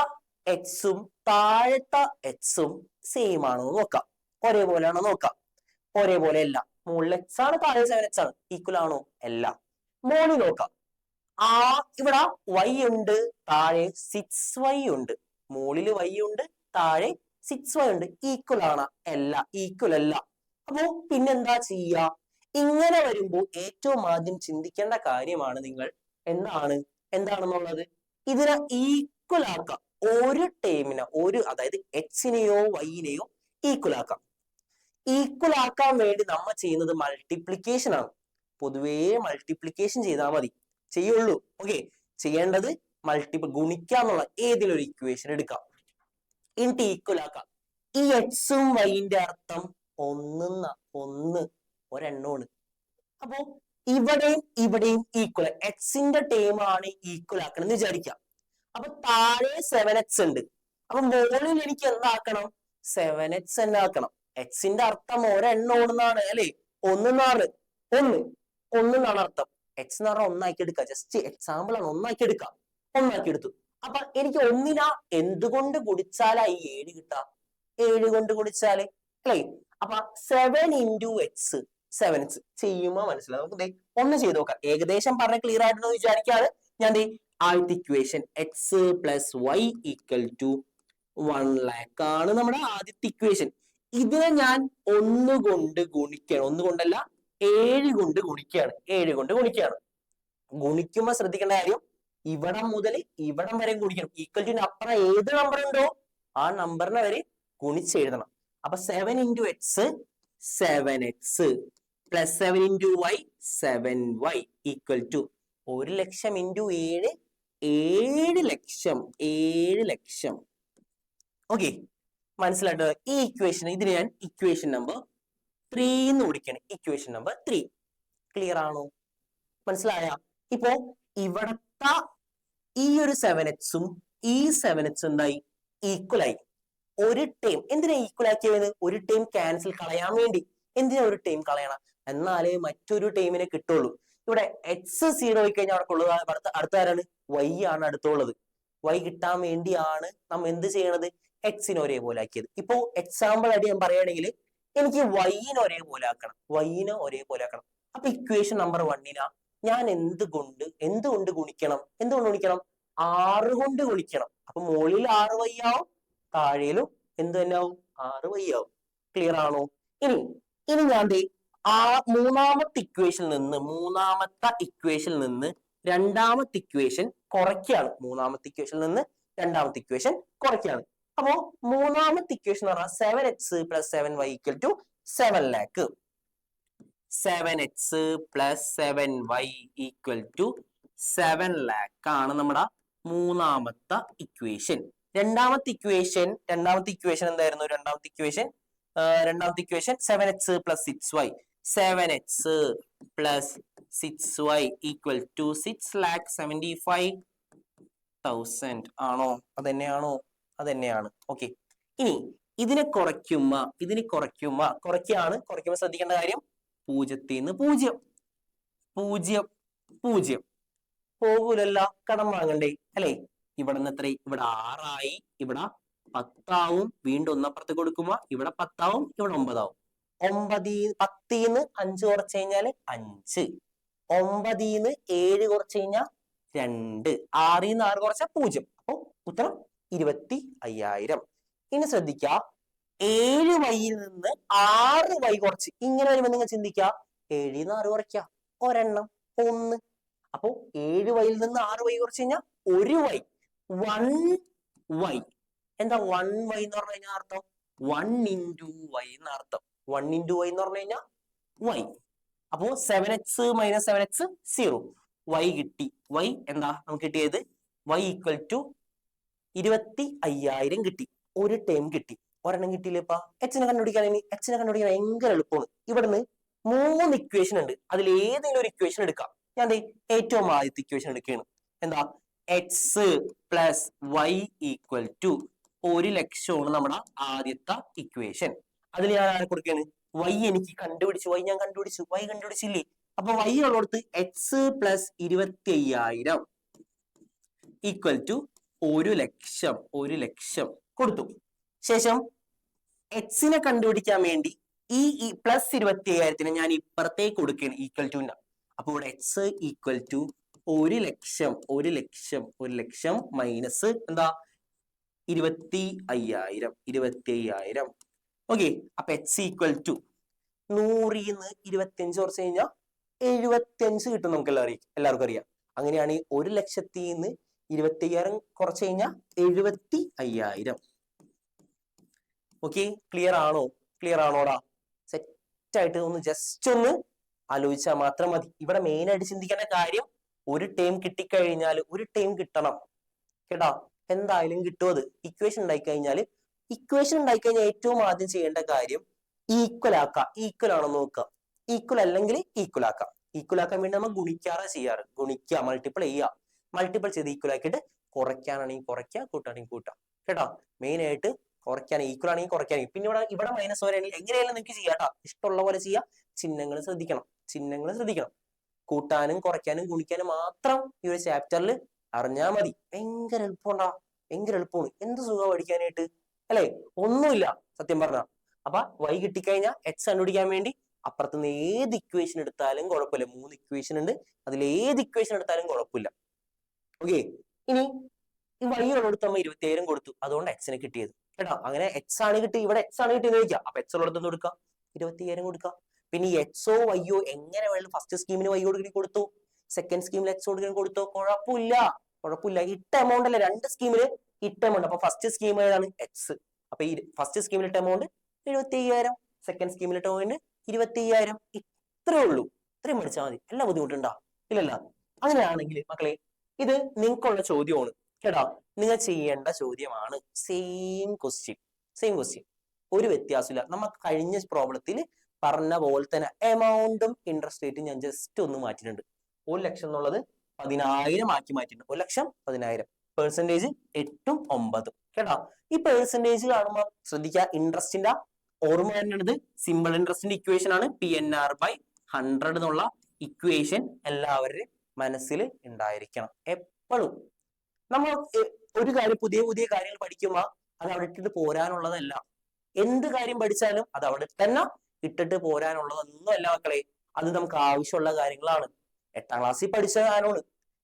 എക്സും താഴത്തെ എക്സും സെയിം ആണോ നോക്കാം. ഒരേപോലെയാണോ നോക്കാം. ഒരേപോലെ അല്ല. മുകളിൽ എക്സ് ആണ്, താഴെ 7x ആണ്. ഈക്വൽ ആണോ? അല്ല. മോളിൽ നോക്കാം. ഇവിടെ y ഉണ്ട്, താഴെ 6y ഉണ്ട്. മുകളിൽ y ഉണ്ട്, താഴെ 6y ഉണ്ട്. ഈക്വൽ ആണ്? അല്ല, ഈക്വൽ അല്ല. അപ്പോ പിന്നെന്താ ചെയ്യാ? ഇങ്ങനെ വരുമ്പോ ഏറ്റവും ആദ്യം ചിന്തിക്കേണ്ട കാര്യമാണ് നിങ്ങൾ എന്താണെന്നുള്ളത് ഇതിനെ ഈക്വൽ ആക്കാം. ഒരു ടേമിനെ അതായത് എക്സിനെയോ വൈനെയോ ഈക്വൽ ആക്കാം. ഈക്വൽ ആക്കാൻ വേണ്ടി നമ്മൾ ചെയ്യുന്നത് മൾട്ടിപ്ലിക്കേഷൻ ആണ്. പൊതുവേ മൾട്ടിപ്ലിക്കേഷൻ ചെയ്താൽ മതി, ചെയ്യുള്ളൂ. ഓക്കെ, ചെയ്യേണ്ടത് ഗുണിക്കാന്നുള്ള ഏതെങ്കിലും ഒരു ഇക്വേഷൻ എടുക്കാം, എന്നിട്ട് ഈക്വൽ ആക്കാം. ഈ എക്സും വൈന്റെ അർത്ഥം ഒരെണ്ണമാണ്. അപ്പോ ഇവിടെയും ഈക്വൽ. എക്സിന്റെ ടേം ആണ് ഈക്വൽ ആക്കണം എന്ന് വിചാരിക്കാം. അപ്പൊ താഴെ 7x ഉണ്ട്. അപ്പൊ മുകളിൽ എനിക്ക് എന്താക്കണം? 7x തന്നെ ആക്കണം. എക്സിന്റെ അർത്ഥം ഒരെണ്ണോണെന്നാണ് അല്ലെ? ഒന്നാണ് അർത്ഥം. എക്സ് എന്ന് പറഞ്ഞാൽ ഒന്നാക്കി എടുക്കാം. ജസ്റ്റ് എക്സാമ്പിൾ ആണ്, ഒന്നാക്കി എടുക്കാം. ഒന്നാക്കി എടുത്തു. അപ്പൊ എനിക്ക് ഒന്നിനാ എന്തുകൊണ്ട് ഗുണിച്ചാലാ ഈ 7 കിട്ടാ? 7 കൊണ്ട് ഗുണിച്ചാല് അല്ലേ? അപ്പൊ 7 into x 7x ചെയ്യുമ്പോ മനസ്സിലാവും. നമുക്ക് ഒന്ന് ചെയ്ത് നോക്കാം. ഏകദേശം പറഞ്ഞ ക്ലിയർ ആയിട്ടെന്ന് വിചാരിക്കാതെ ഞാൻ ആദ്യത്തെ equation x plus y equal to 1 lakh ആണ് നമ്മുടെ ആദ്യത്തെ ഇക്വേഷൻ. ഇതിനെ ഞാൻ 1 കൊണ്ട് ഗുണിക്കുകയാണ്. 1 കൊണ്ടല്ല, 7 കൊണ്ട് ഗുണിക്കുകയാണ്. ഗുണിക്കുമ്പോ ശ്രദ്ധിക്കേണ്ട കാര്യം, ഇവിടം മുതൽ ഇവിടം വരെ ഗുണിക്കണം. ഈക്വൽ ടു അപ്പുറം ഏത് നമ്പർ ഉണ്ടോ ആ നമ്പറിനെ വരെ ഗുണിച്ചെഴുതണം. അപ്പൊ 7 into x 7x plus 7 into y 7y equal to 1 lakh into 7 7 lakh 7 lakh. Okay, മനസ്സിലായിട്ടോ? ഈ ഇക്വേഷൻ ഇതിന് ഞാൻ ഇക്വേഷൻ നമ്പർ 3 എന്ന് വിളിക്കണം. ഇക്വേഷൻ നമ്പർ 3 ക്ലിയർ ആണോ? മനസ്സിലായ? ഇപ്പോ ഇവിടത്തെ ഈ ഒരു 7x ഈ 7x എന്തായി? ഈക്വൽ ആയി. ഒരു ടൈം എന്തിനാ ഈക്വൽ ആക്കിയത്? ഒരു ടൈം ക്യാൻസൽ കളയാൻ വേണ്ടി. എന്തിനാ ഒരു ടൈം കളയണം? എന്നാലേ മറ്റൊരു ടൈമിനെ കിട്ടുള്ളൂ. ഇവിടെ എക്സ് 0 ആയി കഴിഞ്ഞാൽ അവിടെ ഉള്ളത് അടുത്ത ആരാണ്? വൈ ആണ് അടുത്തുള്ളത്. വൈ കിട്ടാൻ വേണ്ടിയാണ് നമ്മൾ എന്ത് ചെയ്യണത്? എക്സിനെ ഒരേപോലെ ആക്കിയത്. ഇപ്പോ എക്സാമ്പിൾ ആയിട്ട് ഞാൻ പറയുകയാണെങ്കിൽ എനിക്ക് വൈനെ ഒരേപോലെ ആക്കണം. വൈനെ ഒരേപോലെ ആക്കണം. അപ്പൊ ഇക്വേഷൻ നമ്പർ 1 ഞാൻ എന്തുകൊണ്ട് ഗുണിക്കണം? എന്തുകൊണ്ട് ഗുണിക്കണം? 6 കൊണ്ട് ഗുണിക്കണം. അപ്പൊ മുകളിൽ 6y ആവും, താഴേലും എന്ത് തന്നെ ആവും? 6y ആവും. ക്ലിയർ ആണോ? ഇനി ഞാൻ ആ മൂന്നാമത്തെ ഇക്വേഷനിൽ നിന്ന് രണ്ടാമത്തെ ഇക്വേഷൻ കുറയ്ക്കുകയാണ്. മൂന്നാമത്തെ ഇക്വേഷനിൽ നിന്ന് രണ്ടാമത്തെ ഇക്വേഷൻ കുറയ്ക്കുകയാണ്. അപ്പോ മൂന്നാമത്തെ ഇക്വേഷൻ എന്ന് പറഞ്ഞാൽ 7x + 7y = 7 lakh. 7x + 7y = 7 lakh ആണ് നമ്മുടെ മൂന്നാമത്തെ ഇക്വേഷൻ. രണ്ടാമത്തെ ഇക്വേഷൻ എന്തായിരുന്നു? രണ്ടാമത്തെ equation 7x + 6y. 7x + 6y = 6,75,000 ആണോ? അതന്നെയാണോ? അതന്നെയാണ്. ഓക്കെ, ഇനി ഇതിനെ കുറയ്ക്കുമ്പോ ശ്രദ്ധിക്കേണ്ട കാര്യം 0 0 0 0 പോകൂലല്ലോ, കടം വാങ്ങണ്ടേ അല്ലെ? ഇവിടെ നിന്ന് എത്ര? ഇവിടെ 6 ആയി, ഇവിടെ 10 ആവും. വീണ്ടും ഒന്നപ്പുറത്ത് കൊടുക്കുമ്പോ ഇവിടെ 10 ആവും, ഇവിടെ 9 ആവും. 10ന്ന് 5 കുറച്ച് കഴിഞ്ഞാൽ 5. 9ന്ന് 7 കുറച്ച് കഴിഞ്ഞാൽ 2. 6ന്ന് 6 കുറച്ചാൽ 0. അപ്പൊ ഉത്തരം 25,000. ഇനി ശ്രദ്ധിക്ക, 7y നിന്ന് 6y കുറച്ച് ഇങ്ങനെ വരുമ്പോൾ നിങ്ങൾ ചിന്തിക്കുക, 7ന്ന് 6 കുറയ്ക്ക, ഒരെണ്ണം 1. അപ്പൊ 7y നിന്ന് 6y കുറച്ച് കഴിഞ്ഞാൽ 1y. 1y എന്താ? 1y എന്ന് പറഞ്ഞു കഴിഞ്ഞാൽ അർത്ഥം 1 × y എന്ന അർത്ഥം. 1 × y എന്ന് പറഞ്ഞു കഴിഞ്ഞാൽ y. അപ്പോ 7x - 7x 0. y കിട്ടി. y എന്താ നമുക്ക് കിട്ടിയത്? y = 25,000 കിട്ടി. ഒരു ടൈം കിട്ടി. ഒരെണ്ണം കിട്ടിയില്ലപ്പാ. എച്ചിനെ കണ്ടുപിടിക്കാൻ ഭയങ്കര എളുപ്പമാണ്. ഇവിടുന്ന് 3 ഇക്വേഷൻ ഉണ്ട്. അതിൽ ഏതെങ്കിലും ഒരു ഇക്വേഷൻ എടുക്കാം. ഞാൻ ഏറ്റവും ആദ്യത്തെ ഇക്വേഷൻ എടുക്കുകയാണ്. എന്താ? x + y = 1 ലക്ഷമാണ് നമ്മുടെ ആദ്യത്തെ ഇക്വേഷൻ. അതിൽ ഞാൻ ആരെ കൊടുക്കുകയാണ്? y എനിക്ക് കണ്ടുപിടിച്ചു. y കണ്ടുപിടിച്ചില്ലേ? അപ്പൊ y ഉള്ളിടത്ത് x + 25,000 = 1 ലക്ഷം കൊടുത്തു. ശേഷം എക്സിനെ കണ്ടുപിടിക്കാൻ വേണ്ടി ഈ +25,000 ഞാൻ ഇപ്പുറത്തേക്ക് കൊടുക്കുകയാണ്, ഈക്വൽ ടു. അപ്പൊ ഇവിടെ x = 1 ലക്ഷം മൈനസ് എന്താ? 25,000. ഓക്കെ, അപ്പൊ x = 100ന്ന് 25 കുറച്ച് കഴിഞ്ഞാൽ 75 കിട്ടും. നമുക്ക് എല്ലാവർക്കും അറിയാം. അങ്ങനെയാണ് 1 ലക്ഷത്തിന്ന് 25,000 കുറച്ച് കഴിഞ്ഞാൽ 75,000. Okay, clear ആണോടാ? സെറ്റ് ആയിട്ട് ഒന്ന് ജസ്റ്റ് ഒന്ന് ആലോചിച്ചാൽ മാത്രം മതി. ഇവിടെ മെയിൻ ആയിട്ട് ചിന്തിക്കേണ്ട കാര്യം, ഒരു ടൈം കിട്ടിക്കഴിഞ്ഞാൽ ഒരു ടൈം കിട്ടണം കേട്ടാ. എന്തായാലും കിട്ടും അത്. ഇക്വേഷൻ ഉണ്ടായിക്കഴിഞ്ഞാൽ ഏറ്റവും ആദ്യം ചെയ്യേണ്ട കാര്യം ഈക്വൽ ആക്കാം. ഈക്വൽ ആണോ നോക്കുക. ഈക്വൽ അല്ലെങ്കിൽ ഈക്വൽ ആക്കാം. ഈക്വൽ ആക്കാൻ വേണ്ടി നമ്മൾ ചെയ്യാറ്. ഗുണിക്കുക, മൾട്ടിപ്പിൾ ചെയ്ത് ഈക്വൽ ആക്കിയിട്ട് കുറയ്ക്കാനാണെങ്കിൽ കുറയ്ക്കുക, കൂട്ടാണെങ്കിൽ കൂട്ടാം കേട്ടോ. മെയിൻ ആയിട്ട് കുറയ്ക്കാൻ, ഈക്വൽ ആണെങ്കിൽ കുറയ്ക്കാനെങ്കിൽ. പിന്നെ ഇവിടെ മൈനസ് വരെയാണെങ്കിൽ എങ്ങനെയായാലും നിങ്ങൾക്ക് ചെയ്യാട്ടോ. ഇഷ്ടമുള്ള പോലെ ചെയ്യാം. ചിഹ്നങ്ങൾ ശ്രദ്ധിക്കണം. കൂട്ടാനും കുറയ്ക്കാനും ഗുണിക്കാനും മാത്രം ഈ ഒരു ചാപ്റ്ററിൽ അറിഞ്ഞാൽ മതി. ഭയങ്കര എളുപ്പമാണ്. എന്ത് സുഖം പഠിക്കാനായിട്ട് അല്ലെ? ഒന്നുമില്ല സത്യം പറഞ്ഞ. അപ്പൊ y കിട്ടിക്കഴിഞ്ഞാൽ x കണ്ടുപിടിക്കാൻ വേണ്ടി അപ്പുറത്തുനിന്ന് ഏത് ഇക്വേഷൻ എടുത്താലും കുഴപ്പമില്ല. 3 ഇക്വേഷൻ ഉണ്ട്. അതിൽ ഏത് ഇക്വേഷൻ എടുത്താലും കുഴപ്പമില്ല. ഓക്കെ, ഇനി ഈ y ഉള്ളിടത്ത് നമ്മൾ 25,000 കൊടുത്തു. അതുകൊണ്ട് എക്സിനെ കിട്ടിയത് കേട്ടോ. അങ്ങനെ x ആണ് കിട്ടി, ഇവിടെ x ആണ് കിട്ടിയെന്ന് ചോദിക്കാം. അപ്പൊ x ഉള്ളിടത്ത് ഒന്ന് കൊടുക്കാം, 25,000 കൊടുക്കാം. പിന്നെ ഈ എക്സോ വൈയോ എങ്ങനെ വേണം? ഫസ്റ്റ് സ്കീമിന് y കൊടുത്തു, സെക്കൻഡ് സ്കീമിൽ x കൊടുത്തോ, കുഴപ്പമില്ല. ഇട്ട എമൗണ്ട് അല്ലേ? 2 സ്കീമില് ഇട്ട എമൗണ്ട്. അപ്പൊ ഫസ്റ്റ് സ്കീം ഏതാണ്? x. അപ്പൊ ഈ ഫസ്റ്റ് സ്കീമിൽ ഇട്ട എമൗണ്ട് 75,000, സെക്കൻഡ് സ്കീമിൽ ഇട്ട എമൗണ്ട് 25,000. ഇത്രേ ഉള്ളൂ. ഇത്രയും പഠിച്ചാൽ മതി. എല്ലാ ബുദ്ധിമുട്ടുണ്ടോ? ഇല്ലല്ല. അങ്ങനെയാണെങ്കിൽ മക്കളെ ഇത് നിങ്ങൾക്കുള്ള ചോദ്യമാണ് കേട്ടോ. നിങ്ങൾ ചെയ്യേണ്ട ചോദ്യമാണ്. സെയിം ക്വസ്റ്റ്യൻ ഒരു വ്യത്യാസമില്ല. നമ്മൾ കഴിഞ്ഞ പ്രോബ്ലത്തിൽ പറഞ്ഞ പോലെ തന്നെ എമൗണ്ടും ഇൻട്രസ്റ്റ് റേറ്റും ഞാൻ ജസ്റ്റ് ഒന്ന് മാറ്റിയിട്ടുണ്ട്. 1 ലക്ഷം എന്നുള്ളത് 10,000 ആക്കി മാറ്റിയിട്ടുണ്ട്. 1 ലക്ഷം 10,000. പെർസെന്റേജ് 8ഉം 9ഉം കേട്ടോ. ഈ പെർസെന്റേജ് കാണുമ്പോൾ ശ്രദ്ധിക്കുക, ഇൻട്രസ്റ്റിന്റെ ഓർമ്മ വരുന്നത് സിമ്പിൾ ഇൻട്രസ്റ്റിന്റെ ഇക്വേഷൻ ആണ്. PNR/100 എന്നുള്ള ഇക്വേഷൻ എല്ലാവരുടെയും മനസ്സിൽ ഉണ്ടായിരിക്കണം എപ്പോഴും. നമ്മൾ ഒരു കാര്യം പുതിയ കാര്യങ്ങൾ പഠിക്കുമ്പോൾ അത് അവിടെ ഇട്ടിട്ട് പോരാനുള്ളതല്ല. എന്ത് കാര്യം പഠിച്ചാലും അത് അവിടെ തന്നെ ഇട്ടിട്ട് പോരാനുള്ളതൊന്നും അല്ല മക്കളെ. അത് നമുക്ക് ആവശ്യമുള്ള കാര്യങ്ങളാണ്. 8ാം ക്ലാസ്സിൽ പഠിച്ച കാര്യമാണ്.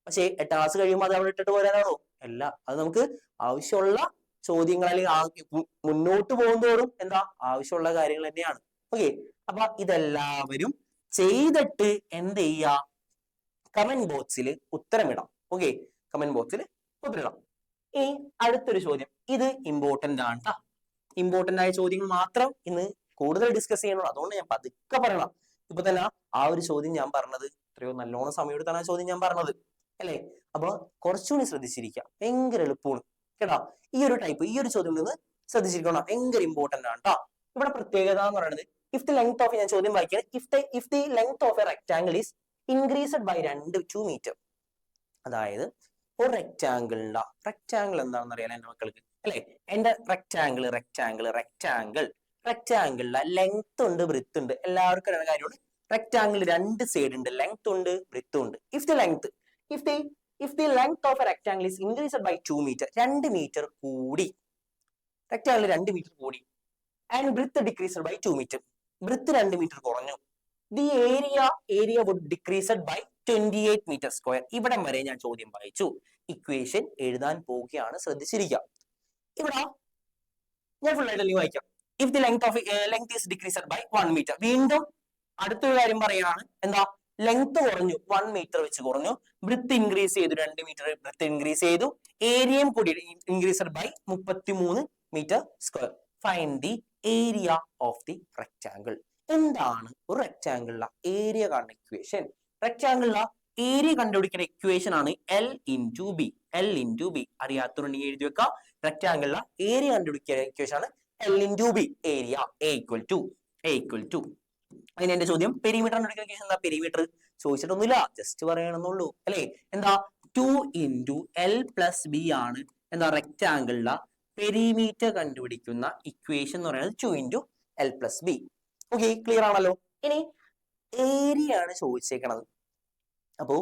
പക്ഷേ 8ാം ക്ലാസ് കഴിയുമ്പോൾ അത് അവിടെ ഇട്ടിട്ട് പോരാനാണോ? അല്ല. അത് നമുക്ക് ആവശ്യമുള്ള ചോദ്യങ്ങൾ അല്ലെങ്കിൽ മുന്നോട്ട് പോകുന്നതോറും എന്താ ആവശ്യമുള്ള കാര്യങ്ങൾ തന്നെയാണ്. ഓക്കെ. അപ്പൊ ഇതെല്ലാവരും ചെയ്തിട്ട് എന്ത് ചെയ്യുക? കമന്റ് ബോക്സിൽ ഉത്തരമിടാം. ഓക്കെ, കമന്റ് ബോക്സിൽ ഉത്തരമിടാം. ഇനി അടുത്തൊരു ചോദ്യം, ഇത് ഇമ്പോർട്ടന്റ് ആണ് ട്ടാ. ഇമ്പോർട്ടന്റ് ആയ ചോദ്യങ്ങൾ മാത്രം ഇന്ന് കൂടുതൽ ഡിസ്കസ് ചെയ്യണം. അതുകൊണ്ട് ഞാൻ പതുക്കെ പറയണം. ഇപ്പൊ തന്നെ ആ ഒരു ചോദ്യം ഞാൻ പറഞ്ഞത് എത്രയോ നല്ലോണം സമയം എടുത്താണ് ആ ചോദ്യം ഞാൻ പറഞ്ഞത് അല്ലേ? അപ്പൊ കുറച്ചുകൂടി ശ്രദ്ധിച്ചിരിക്കുക. ഭയങ്കര എളുപ്പമാണ് കേട്ടോ. ഈ ഒരു ചോദ്യം നിന്ന് ശ്രദ്ധിച്ചിരിക്കണം. ഭയങ്കര ഇമ്പോർട്ടന്റ് ആണ് ട്ടോ. ഇവിടെ പ്രത്യേകത എന്ന് പറയുന്നത് ഇഫ് ദി ലെങ്ത് ഓഫ്, ഞാൻ ചോദ്യം വായിക്കാൻ, if the length of a rectangle is increased by 2 metre. അതായത് ഒരു റെക്ടാംഗിൾ എന്താണെന്ന് അറിയാലോ എന്റെ മക്കൾക്ക് അല്ലെ? എന്റെ റെക്ടാംഗിളിലെ ലെങ്ത് ഉണ്ട്, ബ്രെഡ്ത്ത് ഉണ്ട്, എല്ലാവർക്കും അറിയുന്ന കാര്യമാണ്. റെക്ടാംഗിൾ 2 സൈഡ് ഉണ്ട്, ലെങ്ത് ഉണ്ട്, ബ്രെഡ്ത്ത് ഉണ്ട്. If the length of a rectangle is increased by 2 metre, 2 metre കൂടി, റെക്ടാംഗിൾ 2 മീറ്റർ കൂടി, and breadth decreased by 2 metre, breadth 2 metre കുറഞ്ഞു, the area would decreased by 28 metre square. ഇവിടം വരെ ഞാൻ ചോദ്യം വായിച്ചു. ഇക്വേഷൻ എഴുതാൻ പോവുകയാണ്, ശ്രദ്ധിച്ചിരിക്കുക. ഇവിടെ ഞാൻ ഫുൾ ആയിട്ട് വായിക്കാം. If the length is decreased by 1 metre. വീണ്ടും അടുത്തൊരു കാര്യം പറയാണ്. എന്താ? ലെങ്ത് കുറഞ്ഞു, 1 മീറ്റർ വെച്ച് കുറഞ്ഞു. ബ്രെഡ്ത്ത് ഇൻക്രീസ് ചെയ്തു, 2 മീറ്റർ ബ്രെഡ്ത്ത് ഇൻക്രീസ് ചെയ്തു. ഏരിയയും കൂടി increased by 33 metre square. Find the area of the rectangle. എന്താണ് ഒരു റെക്ടാംഗിളിലെ ഏരിയ കാണുന്ന ഇക്വേഷൻ? റെക്ടാംഗിളിലെ ഏരിയ കണ്ടുപിടിക്കുന്ന ഇക്വേഷൻ ആണ് L/B. അറിയാത്തവരുണ്ടെങ്കിൽ എഴുതി വെക്കാം. റെക്ടാംഗിളിലെ ഏരിയ കണ്ടുപിടിക്കുന്ന ഇക്വേഷൻ ആണ് L/B. Area A equal to. അതിന് എന്റെ ചോദ്യം പെരിമീറ്റർ കണ്ടുപിടിക്കുന്ന ഇക്വേഷൻ എന്താ? പെരിമീറ്റർ ചോദിച്ചിട്ടൊന്നുമില്ല, ജസ്റ്റ് പറയണമെന്നുള്ളൂ അല്ലെ? എന്താ? 2 × L+B ആണ് എന്താ റെക്ടാംഗിളിലെ പെരിമീറ്റർ കണ്ടുപിടിക്കുന്ന ഇക്വേഷൻ എന്ന് പറയുന്നത് 2 × L+B. ഓക്കെ, ക്ലിയർ ആണല്ലോ. ഇനി ഏരിയ ആണ് ചോദിച്ചേക്കണത്. അപ്പോ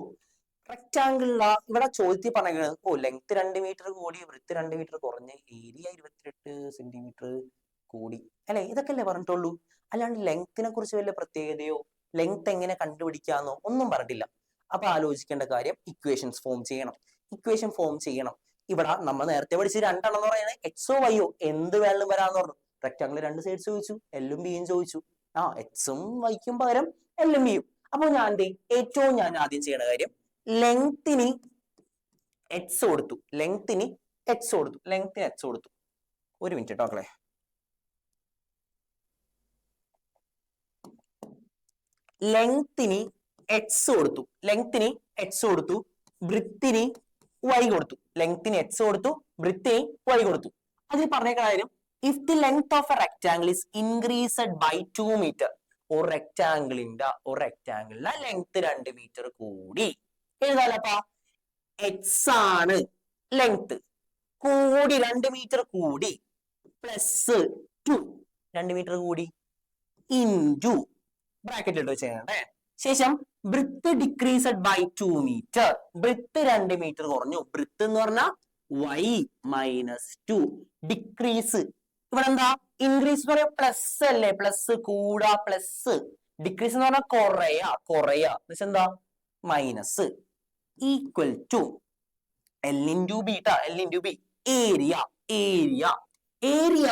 റെക്ടാംഗിളിലെ ഇവിടെ ചോദ്യത്തിൽ പറഞ്ഞത് ലെങ്ത് 2 മീറ്റർ കൂടി, ബ്രെഡ്ത്ത് 2 മീറ്റർ കുറഞ്ഞ്, ഏരിയ 28 സെന്റിമീറ്റർ കൂടി അല്ലെ? ഇതൊക്കെ അല്ലേ പറഞ്ഞിട്ടുള്ളൂ. അല്ലാണ്ട് ലെങ്ത്തിനെ കുറിച്ച് വല്ല പ്രത്യേകതയോ ലെങ്ത് എങ്ങനെ കണ്ടുപിടിക്കാന്നോ ഒന്നും പറഞ്ഞിട്ടില്ല. അപ്പൊ ആലോചിക്കേണ്ട കാര്യം ഇക്വേഷൻസ് ഫോം ചെയ്യണം. ഇവിടെ നമ്മൾ നേരത്തെ പഠിച്ച് 2 എന്ന് പറയുന്നത് എക്സോ വൈയോ എന്ത് വേണമെങ്കിലും വരാന്ന് പറഞ്ഞു. റെക്ടാംഗിൾ 2 സൈഡ്സ് ചോദിച്ചു, എല്ലും ബിയും ചോദിച്ചു. എക്സും വൈക്കും പകരം എല്ലും ബിയും. അപ്പൊ ഞാൻ ആദ്യം ചെയ്യണ കാര്യം ലെങ്ത്തിന് എക്സ് കൊടുത്തു. ലെങ്ത്തിന് എക്സ് കൊടുത്തു. ഒരു മിനിറ്റ് കേട്ടോ മക്കളെ. ലെങ്ത്തിന് എക്സ് കൊടുത്തു, ബ്രെഡ്ത്തിന് വൈ കൊടുത്തു. ലെങ്ത്തിന് എക്സ് കൊടുത്തു, ബ്രെഡ്ത്തിന് വൈ കൊടുത്തു. അതിൽ പറഞ്ഞ കാര്യം if the length of a rectangle is increased by 2 metre. ഒരു റെക്ടാംഗിളിന്റെ ലെങ്ത് 2 മീറ്റർ കൂടി. എഴുതാലപ്പാ, എക്സ് ആണ് ലെങ്ത്, കൂടി 2 മീറ്റർ കൂടി, പ്ലസ് 2 മീറ്റർ കൂടി, ഇൻറ്റു ബ്രാക്കറ്റ് ഇട്ട് ചെയ്യണ്ടേ. ശേഷം breadth decreased by 2 metre. Breadth 2 metre കുറഞ്ഞു. ബ്രെഡ്ത്ത് എന്ന് പറഞ്ഞാൽ y-2. ഡിക്രീസ് ഇവിടെ എന്താ? ഇൻക്രീസ് എന്ന് പറയാ പ്ലസ് അല്ലേ? പ്ലസ് കൂടാ, പ്ലസ്. ഡിക്രീസ് എന്ന് പറഞ്ഞാൽ കുറയാ എന്താ? Minus. Equal to L/B L/B. Area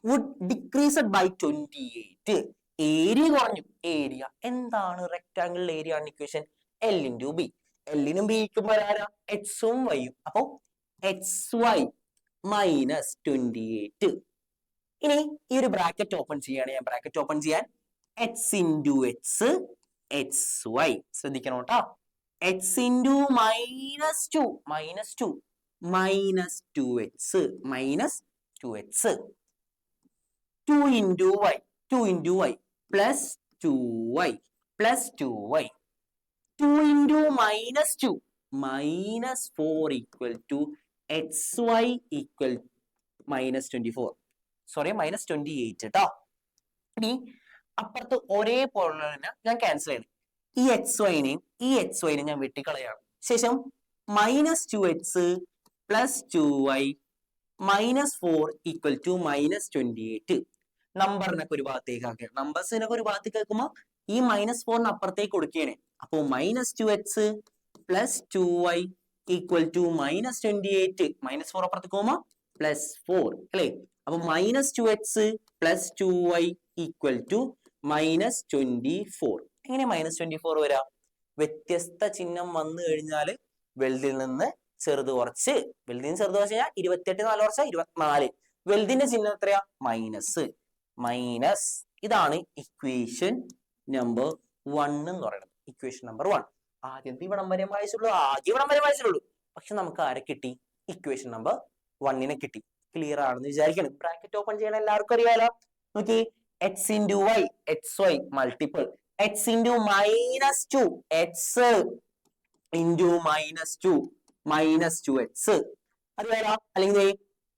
would decreased by 28. Area കുറഞ്ഞു. ഏരിയ എന്താണ്? റെക്ടാംഗിൾ ഏരിയ ആണ് ഇക്വേഷൻ L/B. എല്ലിനും ബിക്കും വരാനാ എക്സും വൈയും. അപ്പൊ XY മൈനസ് 28. ഇനി ഈ ഒരു ബ്രാക്കറ്റ് ഓപ്പൺ ചെയ്യാണ്. ഞാൻ ബ്രാക്കറ്റ് ഓപ്പൺ ചെയ്യാൻ x × x XY ശ്രദ്ധിക്കണം കേട്ടോ. X into minus two minus two x two into y plus two y two into minus four equal to x y equal -24 sorry -28 കേട്ടോ. ഇനി അപ്പുറത്ത് ഒരേപോലെ ഞാൻ ക്യാൻസൽ ചെയ്യണം. ഈ എക്സ് വൈനെയും ഞാൻ വെട്ടിക്കളയാണ്. ശേഷം -2x plus 2y -4 equal to -28. നമ്പറിനൊക്കെ ഒരു ഭാഗത്തേക്ക് ആക്കുക. നമ്പേഴ്സിനൊക്കെ ഒരു ഭാഗത്തേക്ക് ആക്കുമ്പോ ഈ -4 അപ്പുറത്തേക്ക് കൊടുക്കുകയാണ്. അപ്പോ -2x plus 2y equal to -28. -4 അപ്പുറത്തേക്ക് പോകുമ്പോ +4 അല്ലെ. അപ്പൊ -2x plus 2y equal to -24. എങ്ങനെ -24 വരാം? വ്യത്യസ്ത ചിഹ്നം വന്നു കഴിഞ്ഞാൽ വലുതിൽ നിന്ന് ചെറുത് കുറച്ച്, വലുതിൽ നിന്ന് ചെറുത് കുറച്ച് കഴിഞ്ഞാൽ 28 4 കുറച്ചാൽ 24. വലുതിന്റെ ചിഹ്നം എത്രയാ? മൈനസ്. ഇതാണ് ഇക്വേഷൻ നമ്പർ 1 എന്ന് പറയുന്നത്. ഇക്വേഷൻ നമ്പർ 1 ആദ്യത്തെ ഇവിടം വരെ വായിച്ചുള്ളൂ. പക്ഷെ നമുക്ക് ആരെ കിട്ടി? ഇക്വേഷൻ നമ്പർ 1 കിട്ടി. ക്ലിയർ ആണെന്ന് വിചാരിക്കണം. ബ്രാക്കറ്റ് ഓപ്പൺ ചെയ്യണം, എല്ലാവർക്കും അറിയാലോ. നോക്കി, x into y, x y multiple x into -2 x into -2 x അറിയാലോ. അല്ലെങ്കിൽ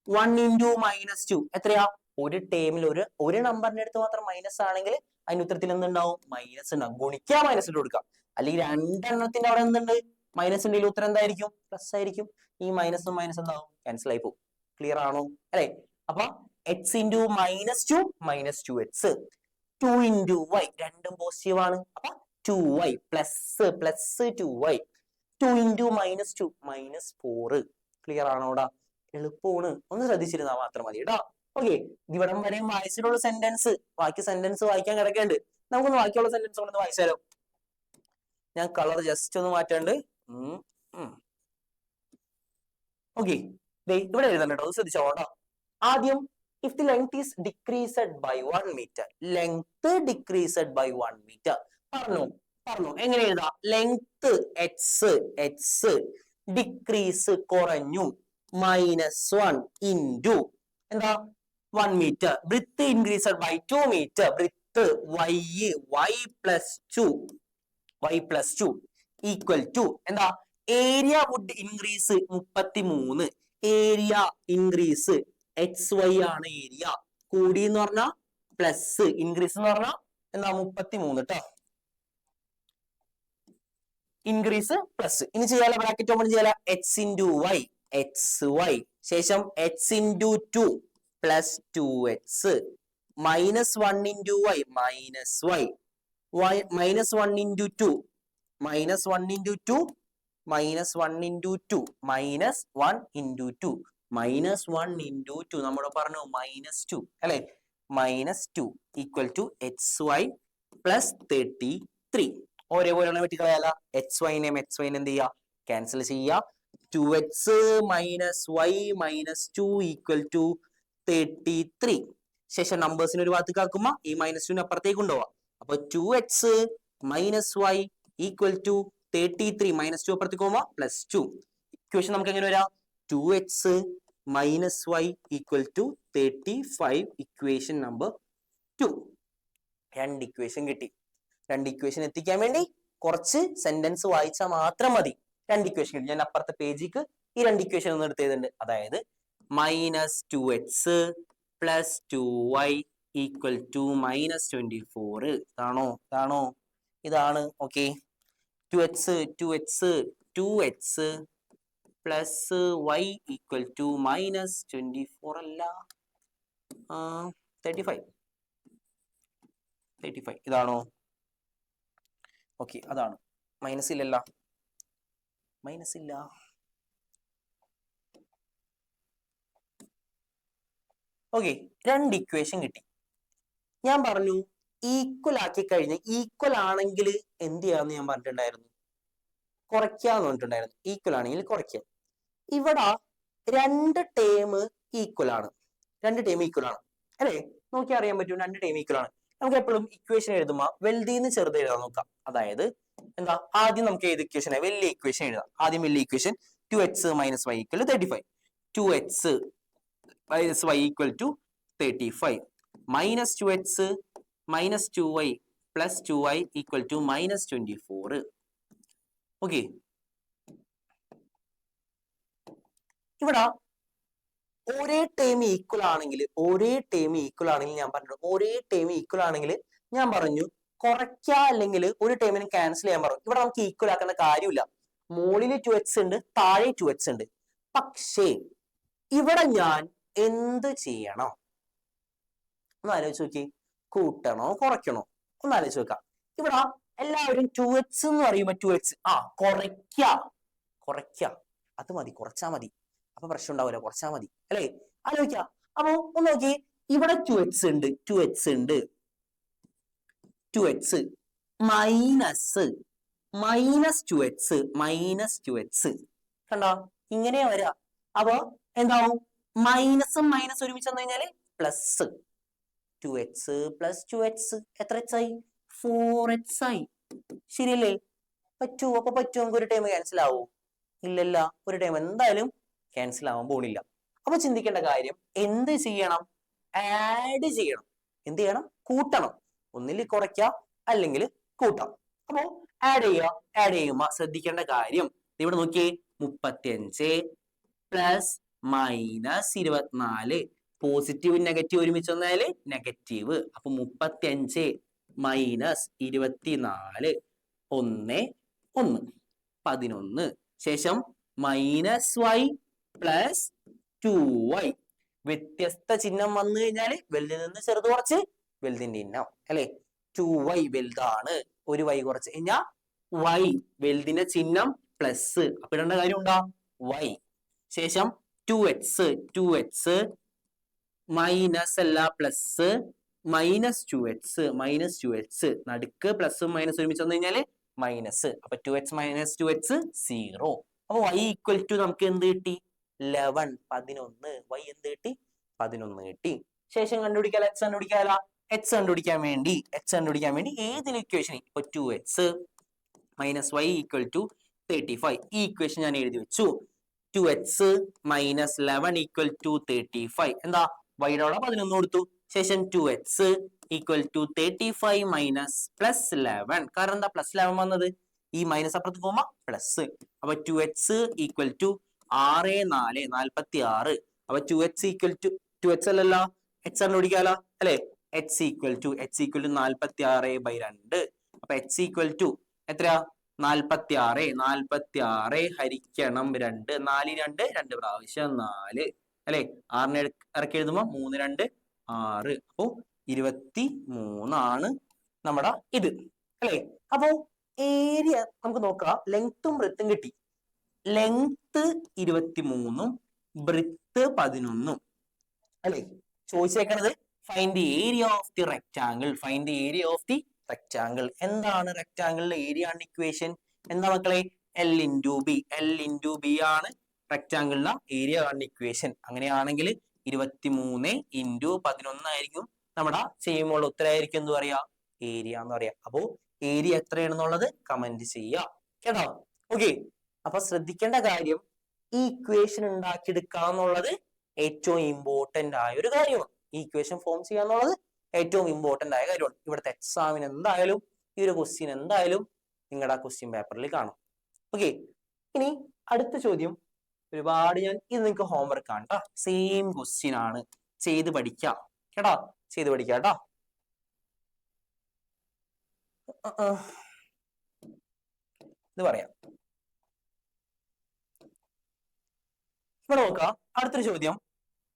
1 ഇൻറ്റു -2 എത്രയാ? ഒരു ടേമിൽ ഒരു നമ്പറിന്റെ അടുത്ത് മാത്രം മൈനസ് ആണെങ്കിൽ അതിന്റെ ഉത്തരത്തിൽ എന്തുണ്ടാവും? മൈനസ് ഉണ്ടാവും. ഗുണിക്കാൻ മൈനസ് ഇട്ട് കൊടുക്കാം. അല്ലെങ്കിൽ രണ്ടെണ്ണത്തിന്റെ അവിടെ എന്തുണ്ട്? മൈനസ് ഉണ്ടെങ്കിൽ ഉത്തരം എന്തായിരിക്കും? പ്ലസ് ആയിരിക്കും. ഈ മൈനസും എന്താവും? ക്യാൻസൽ ആയി പോകും. ക്ലിയർ ആണോ? അല്ലെ. അപ്പൊ x into -2 x 2 into y, രണ്ടും പോസിറ്റീവ് ആണ്. അപ്പൊ 2y plus 2y 2 into -2 -4. Clear ആണോടാ? എളുപ്പമാണ്. ഒന്ന് ശ്രദ്ധിച്ചിരുന്നാൽ മാത്രം മതി കേട്ടോ. ഓക്കെ, ഇവിടം വരെ വായിച്ചിട്ടുള്ള സെന്റൻസ്, ബാക്കി സെന്റൻസ് വായിക്കാൻ കിടക്കേണ്ട. നമുക്കൊന്ന് ബാക്കിയുള്ള സെന്റൻസ് ഒന്ന് വായിച്ചാലോ? ഞാൻ കളർ ജസ്റ്റ് ഒന്ന് മാറ്റാണ്ട്. ഓക്കെ, ഇവിടെ എഴുതണ്ട കേട്ടോ, ശ്രദ്ധിച്ചോട്ടോ. ആദ്യം if the length is decreased by 1 metre, length decreased by 1 metre പറഞ്ഞു. എങ്ങനെ എഴുതാം? ലെങ്ത് എക്സ് ഡിക്രീസ് കുറഞ്ഞു -1 ഇൻറ്റു എന്താ 1 metre. Breadth increased by 2 metre, breadth y plus 2 equal to എന്താ? Area would increase 33. Area increase XY ആണ് area. കൂടി എന്ന് പറഞ്ഞാൽ പ്ലസ്, ഇൻക്രീസ് എന്ന് പറഞ്ഞാൽ എന്താ? 33 കേട്ടോ. Increase plus. ഇനി ചെയ്യാലോ, ബ്രാക്കറ്റ് ഓപ്പൺ ചെയ്യാലോ. എക്സ് ഇൻറ്റു വൈ XY ശേഷം x into 2 plus 2x -1 into y -1 into 2 -1 into 2 -1 into 2 -1 into 2 -1 into 2 നമ്മൾ പറഞ്ഞു -2 അല്ലെ. -2 ഈക്വൽ ടു XY പ്ലസ് 33. ഒരേപോലെയാണ് വെട്ടിക്കളയാല. എക്സ് വൈനെ എന്ത് ചെയ്യുക? ക്യാൻസൽ ചെയ്യുക. 2x minus y -2 equal to 33. ശേഷം നമ്പേഴ്സിന് ഒരു ഭാഗത്തേക്ക് ആക്കുമ്പോ ഈ -2 അപ്പുറത്തേക്ക് കൊണ്ടുപോവാം. അപ്പൊ 2x minus y equal to 33. -2 അപ്പുറത്തേക്ക് പോകുമ്പോ +2. ഇക്വേഷൻ നമുക്ക് എങ്ങനെ വരാം? 2x minus y equal to 35. Equation number 2. 2 equation കിട്ടി. 2 ഇക്വേഷൻ എത്തിക്കാൻ വേണ്ടി കുറച്ച് സെന്റൻസ് വായിച്ചാൽ മാത്രം മതി. 2 ഇക്വേഷൻ കിട്ടി. ഞാൻ അപ്പുറത്തെ പേജിക്ക് ഈ 2 ഇക്വേഷൻ ഒന്ന് എടുത്തേതുണ്ട്. അതായത് -2x plus 2y equal to -24. ഇതാണ്. Okay, 2x plus y equal to -24 അല്ല 35. ഇതാണോ? ഓക്കെ, അതാണ്. മൈനസ് ഇല്ലല്ല. ഓക്കെ, 2 ഇക്വേഷൻ കിട്ടി. ഞാൻ പറഞ്ഞു ഈക്വൽ ആക്കി കഴിഞ്ഞ്, ഈക്വൽ ആണെങ്കിൽ എന്ത് ചെയ്യാന്ന് ഞാൻ പറഞ്ഞിട്ടുണ്ടായിരുന്നു? കുറയ്ക്കാന്ന് പറഞ്ഞിട്ടുണ്ടായിരുന്നു. ഈക്വൽ ആണെങ്കിൽ കുറയ്ക്കാം. ഇവിടെ 2 ടേം ഈക്വൽ ആണ് അല്ലെ? നോക്കി അറിയാൻ പറ്റും 2 ടേം ഈക്വൽ ആണ്. നമുക്ക് എപ്പോഴും ഇക്വേഷൻ എഴുതുമ്പോ വലുതീന്ന് ചെറുത് എഴുതാൻ നോക്കാം. അതായത് എന്താ ആദ്യം നമുക്ക് ഏത് ഇക്വേഷൻ വലിയ ഇക്വേഷൻ എഴുതാം. ആദ്യം വലിയ equation 2x - y = 35. 2x - y = 35 minus 2x minus 2y plus 2y = minus 24. Okay, ഇവിടെ ഒരേ ടേം ഈക്വൽ ആണെങ്കിൽ ഞാൻ പറഞ്ഞു കുറയ്ക്കുക, അല്ലെങ്കിൽ ഒരു ടേമിന് ക്യാൻസൽ ചെയ്യാൻ പറഞ്ഞു. ഇവിടെ നമുക്ക് ഈക്വൽ ആക്കേണ്ട കാര്യമില്ല. മുകളിൽ 2x ഉണ്ട്, താഴെ 2x ഉണ്ട്. പക്ഷേ ഇവിടെ ഞാൻ എന്ത് ചെയ്യണം ഒന്ന് ആലോചിച്ച് നോക്കി. കൂട്ടണോ കുറയ്ക്കണോ ഒന്ന് ആലോചിച്ച് നോക്കാം. ഇവിടെ എല്ലാവരും 2x എന്ന് പറയുമ്പോ 2x കുറയ്ക്ക അത് മതി, കുറച്ചാ മതി. അപ്പൊ പ്രശ്നം ഉണ്ടാവില്ല, കുറച്ചാ മതി അല്ലേ? ആലോചിക്ക. അപ്പൊ ഒന്ന് നോക്കി, ഇവിടെ 2x ഉണ്ട്, 2x മൈനസ് 2x കണ്ടോ, ഇങ്ങനെയാ വരാ. അപ്പൊ എന്താവും? മൈനസും മൈനസ് ഒരുമിച്ച് വന്നു കഴിഞ്ഞാല് പ്ലസ് 2x plus 2x എത്ര x ആയി? 4x ആയി. ശരിയല്ലേ? പറ്റൂ? അപ്പൊ പറ്റൂ നമുക്ക് ഒരു ടൈം ക്യാൻസൽ ആവോ? ഇല്ലല്ല, ഒരു ടൈം എന്തായാലും ക്യാൻസൽ ആവാൻ പോണില്ല. അപ്പൊ ചിന്തിക്കേണ്ട കാര്യം എന്ത് ചെയ്യണം? ആഡ് ചെയ്യണം. എന്ത് ചെയ്യണം? കൂട്ടണം. ഒന്നിൽ കുറയ്ക്കാം അല്ലെങ്കിൽ കൂട്ടാം. അപ്പൊ ആഡ് ചെയ്യുമ്പോ ശ്രദ്ധിക്കേണ്ട കാര്യം ഇവിടെ നോക്കിയേ, 35 പ്ലസ് മൈനസ് 24. പോസിറ്റീവ് നെഗറ്റീവ് ഒരുമിച്ച് വന്നാല് നെഗറ്റീവ്. അപ്പൊ 35 മൈനസ് 24 1 11. ശേഷം മൈനസ് y പ്ലസ് 2y. വ്യത്യസ്ത ചിഹ്നം വന്നു കഴിഞ്ഞാല് വലുതിൽ നിന്ന് ചെറുത് കുറച്ച് വലുതിന്റെ ചിഹ്നം അല്ലെ? 2y വലുതാണ്, ഒരു y കുറച്ച് കഴിഞ്ഞാൽ y വലുതിന്റെ ചിഹ്നം പ്ലസ്. അപ്പൊ ഇടേണ്ട കാര്യം ഉണ്ടാ y. ശേഷം 2x മൈനസ് അല്ല പ്ലസ് മൈനസ് 2x നടുക്ക് പ്ലസും മൈനസ് ഒരുമിച്ച് വന്നു കഴിഞ്ഞാല് മൈനസ്. അപ്പൊ 2x minus 2x 0. അപ്പൊ y ഈക്വൽ ടു നമുക്ക് എന്ത് കിട്ടി? 11 11. y എന്ത് കിട്ടി? 11 കിട്ടി. ശേഷം കണ്ടുപിടിക്കാല x കണ്ടുപിടിക്കാൻ വേണ്ടി ഏതൊരു ഇക്വേഷൻ, ഇപ്പൊ 2x minus y equal to 35. ഈ ഇക്വേഷൻ ഞാൻ എഴുതി വെച്ചു. 2x minus 11 equal to 35. എന്താ? y യുടെ 11 കൊടുത്തു. ശേഷം 2x equal to 35 minus plus 11. കാരണം എന്താ പ്ലസ് 11 വന്നത്? ഈ മൈനസ് അപ്പുറത്ത് പോകുമ്പോ പ്ലസ്. അപ്പൊ 2x equal to 6 4 46. അപ്പൊ 2x equal to 2x അല്ലല്ലോ, x കണ്ടുപിടിക്കാലോ അല്ലെ? x equal to 46/2. അപ്പൊ x equal to എത്രയാ? 46 ഹരിക്കണം 2. 4 2 2 പ്രാവശ്യം 4 അല്ലെ? 6നെ ഇറക്കി എഴുതുമ്പോ 3 2 6. അപ്പോ 23 ആണ് നമ്മുടെ ഇത് അല്ലെ? അപ്പോ ഏരിയ നമുക്ക് നോക്കാം. ലെങ്ത്തും ബ്രെത്തും കിട്ടി. ലെങ്ത് 23 ബ്രെത്ത് 11 അല്ലെ? ചോദിച്ചേക്കണത് find the area of the rectangle. എന്താണ് റെക്ടാങ്കിളിന്റെ ഏരിയ ആണ് ഇക്വേഷൻ? എന്താ മക്കളെ? L into B ആണ് റെക്ടാങ്കിളിന്റെ ഏരിയ ആണ് ഇക്വേഷൻ. അങ്ങനെയാണെങ്കിൽ 23 into 11 ആയിരിക്കും നമ്മുടെ ചെയ്യുമ്പോൾ ഉത്തരമായിരിക്കും എന്ത് പറയാ? ഏരിയ എന്ന് പറയാ. അപ്പോ ഏരിയ എത്രയാണെന്നുള്ളത് കമന്റ് ചെയ്യാം കേട്ടോ. ഓക്കെ, അപ്പൊ ശ്രദ്ധിക്കേണ്ട കാര്യം ഈ ഇക്വേഷൻ ഉണ്ടാക്കിയെടുക്കുക എന്നുള്ളത് ഏറ്റവും ഇമ്പോർട്ടന്റ് ആയ ഒരു കാര്യമാണ്. ഈ ഇക്വേഷൻ ഫോം ചെയ്യുക എന്നുള്ളത് ഏറ്റവും ഇമ്പോർട്ടന്റ് ആയ കാര്യമാണ്. ഇവിടുത്തെ എക്സാമിന് എന്തായാലും ഈ ഒരു ക്വസ്റ്റ്യൻ എന്തായാലും നിങ്ങളുടെ ക്വസ്റ്റ്യൻ പേപ്പറിൽ കാണും. ഓക്കെ, ഇനി അടുത്ത ചോദ്യം ഒരുപാട് ഇത് നിങ്ങൾക്ക് ഹോംവർക്ക് ആണ് കേട്ടോ. സെയിം ക്വസ്റ്റ്യൻ ആണ്, ചെയ്ത് പഠിക്കാം കേട്ടോ. ഇത് പറയാം. ഇവിടെ നോക്കാം. അടുത്തൊരു ചോദ്യം,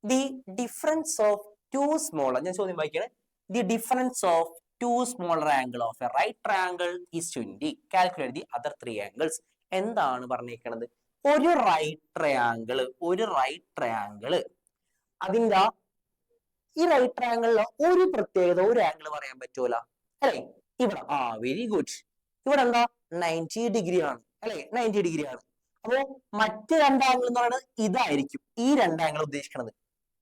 the difference of two smaller, ഞാൻ ചോദ്യം വായിക്കണേ. The difference of two smaller angle of a right triangle is 20. Calculate the other 3 angles. എന്താണ് പറഞ്ഞിരിക്കുന്നത്? ഒരു റൈറ്റ് ട്രയാംഗിള് അതിന്റെ ഈ റൈറ്റ് ട്രയാംഗിളിലെ ഒരു പ്രത്യേകത, ഒരു ആംഗിൾ പറയാൻ പറ്റൂല അല്ലെ? ഇവിടെ വെരി ഗുഡ്. ഇവിടെ എന്താ? 90 ഡിഗ്രി ആണ് അല്ലെ? 90 ഡിഗ്രി ആണ്. അപ്പോ മറ്റ് 2 ആംഗിൾ എന്ന് പറയുന്നത് ഇതായിരിക്കും. ഈ 2 ആംഗിൾ ഉദ്ദേശിക്കുന്നത്.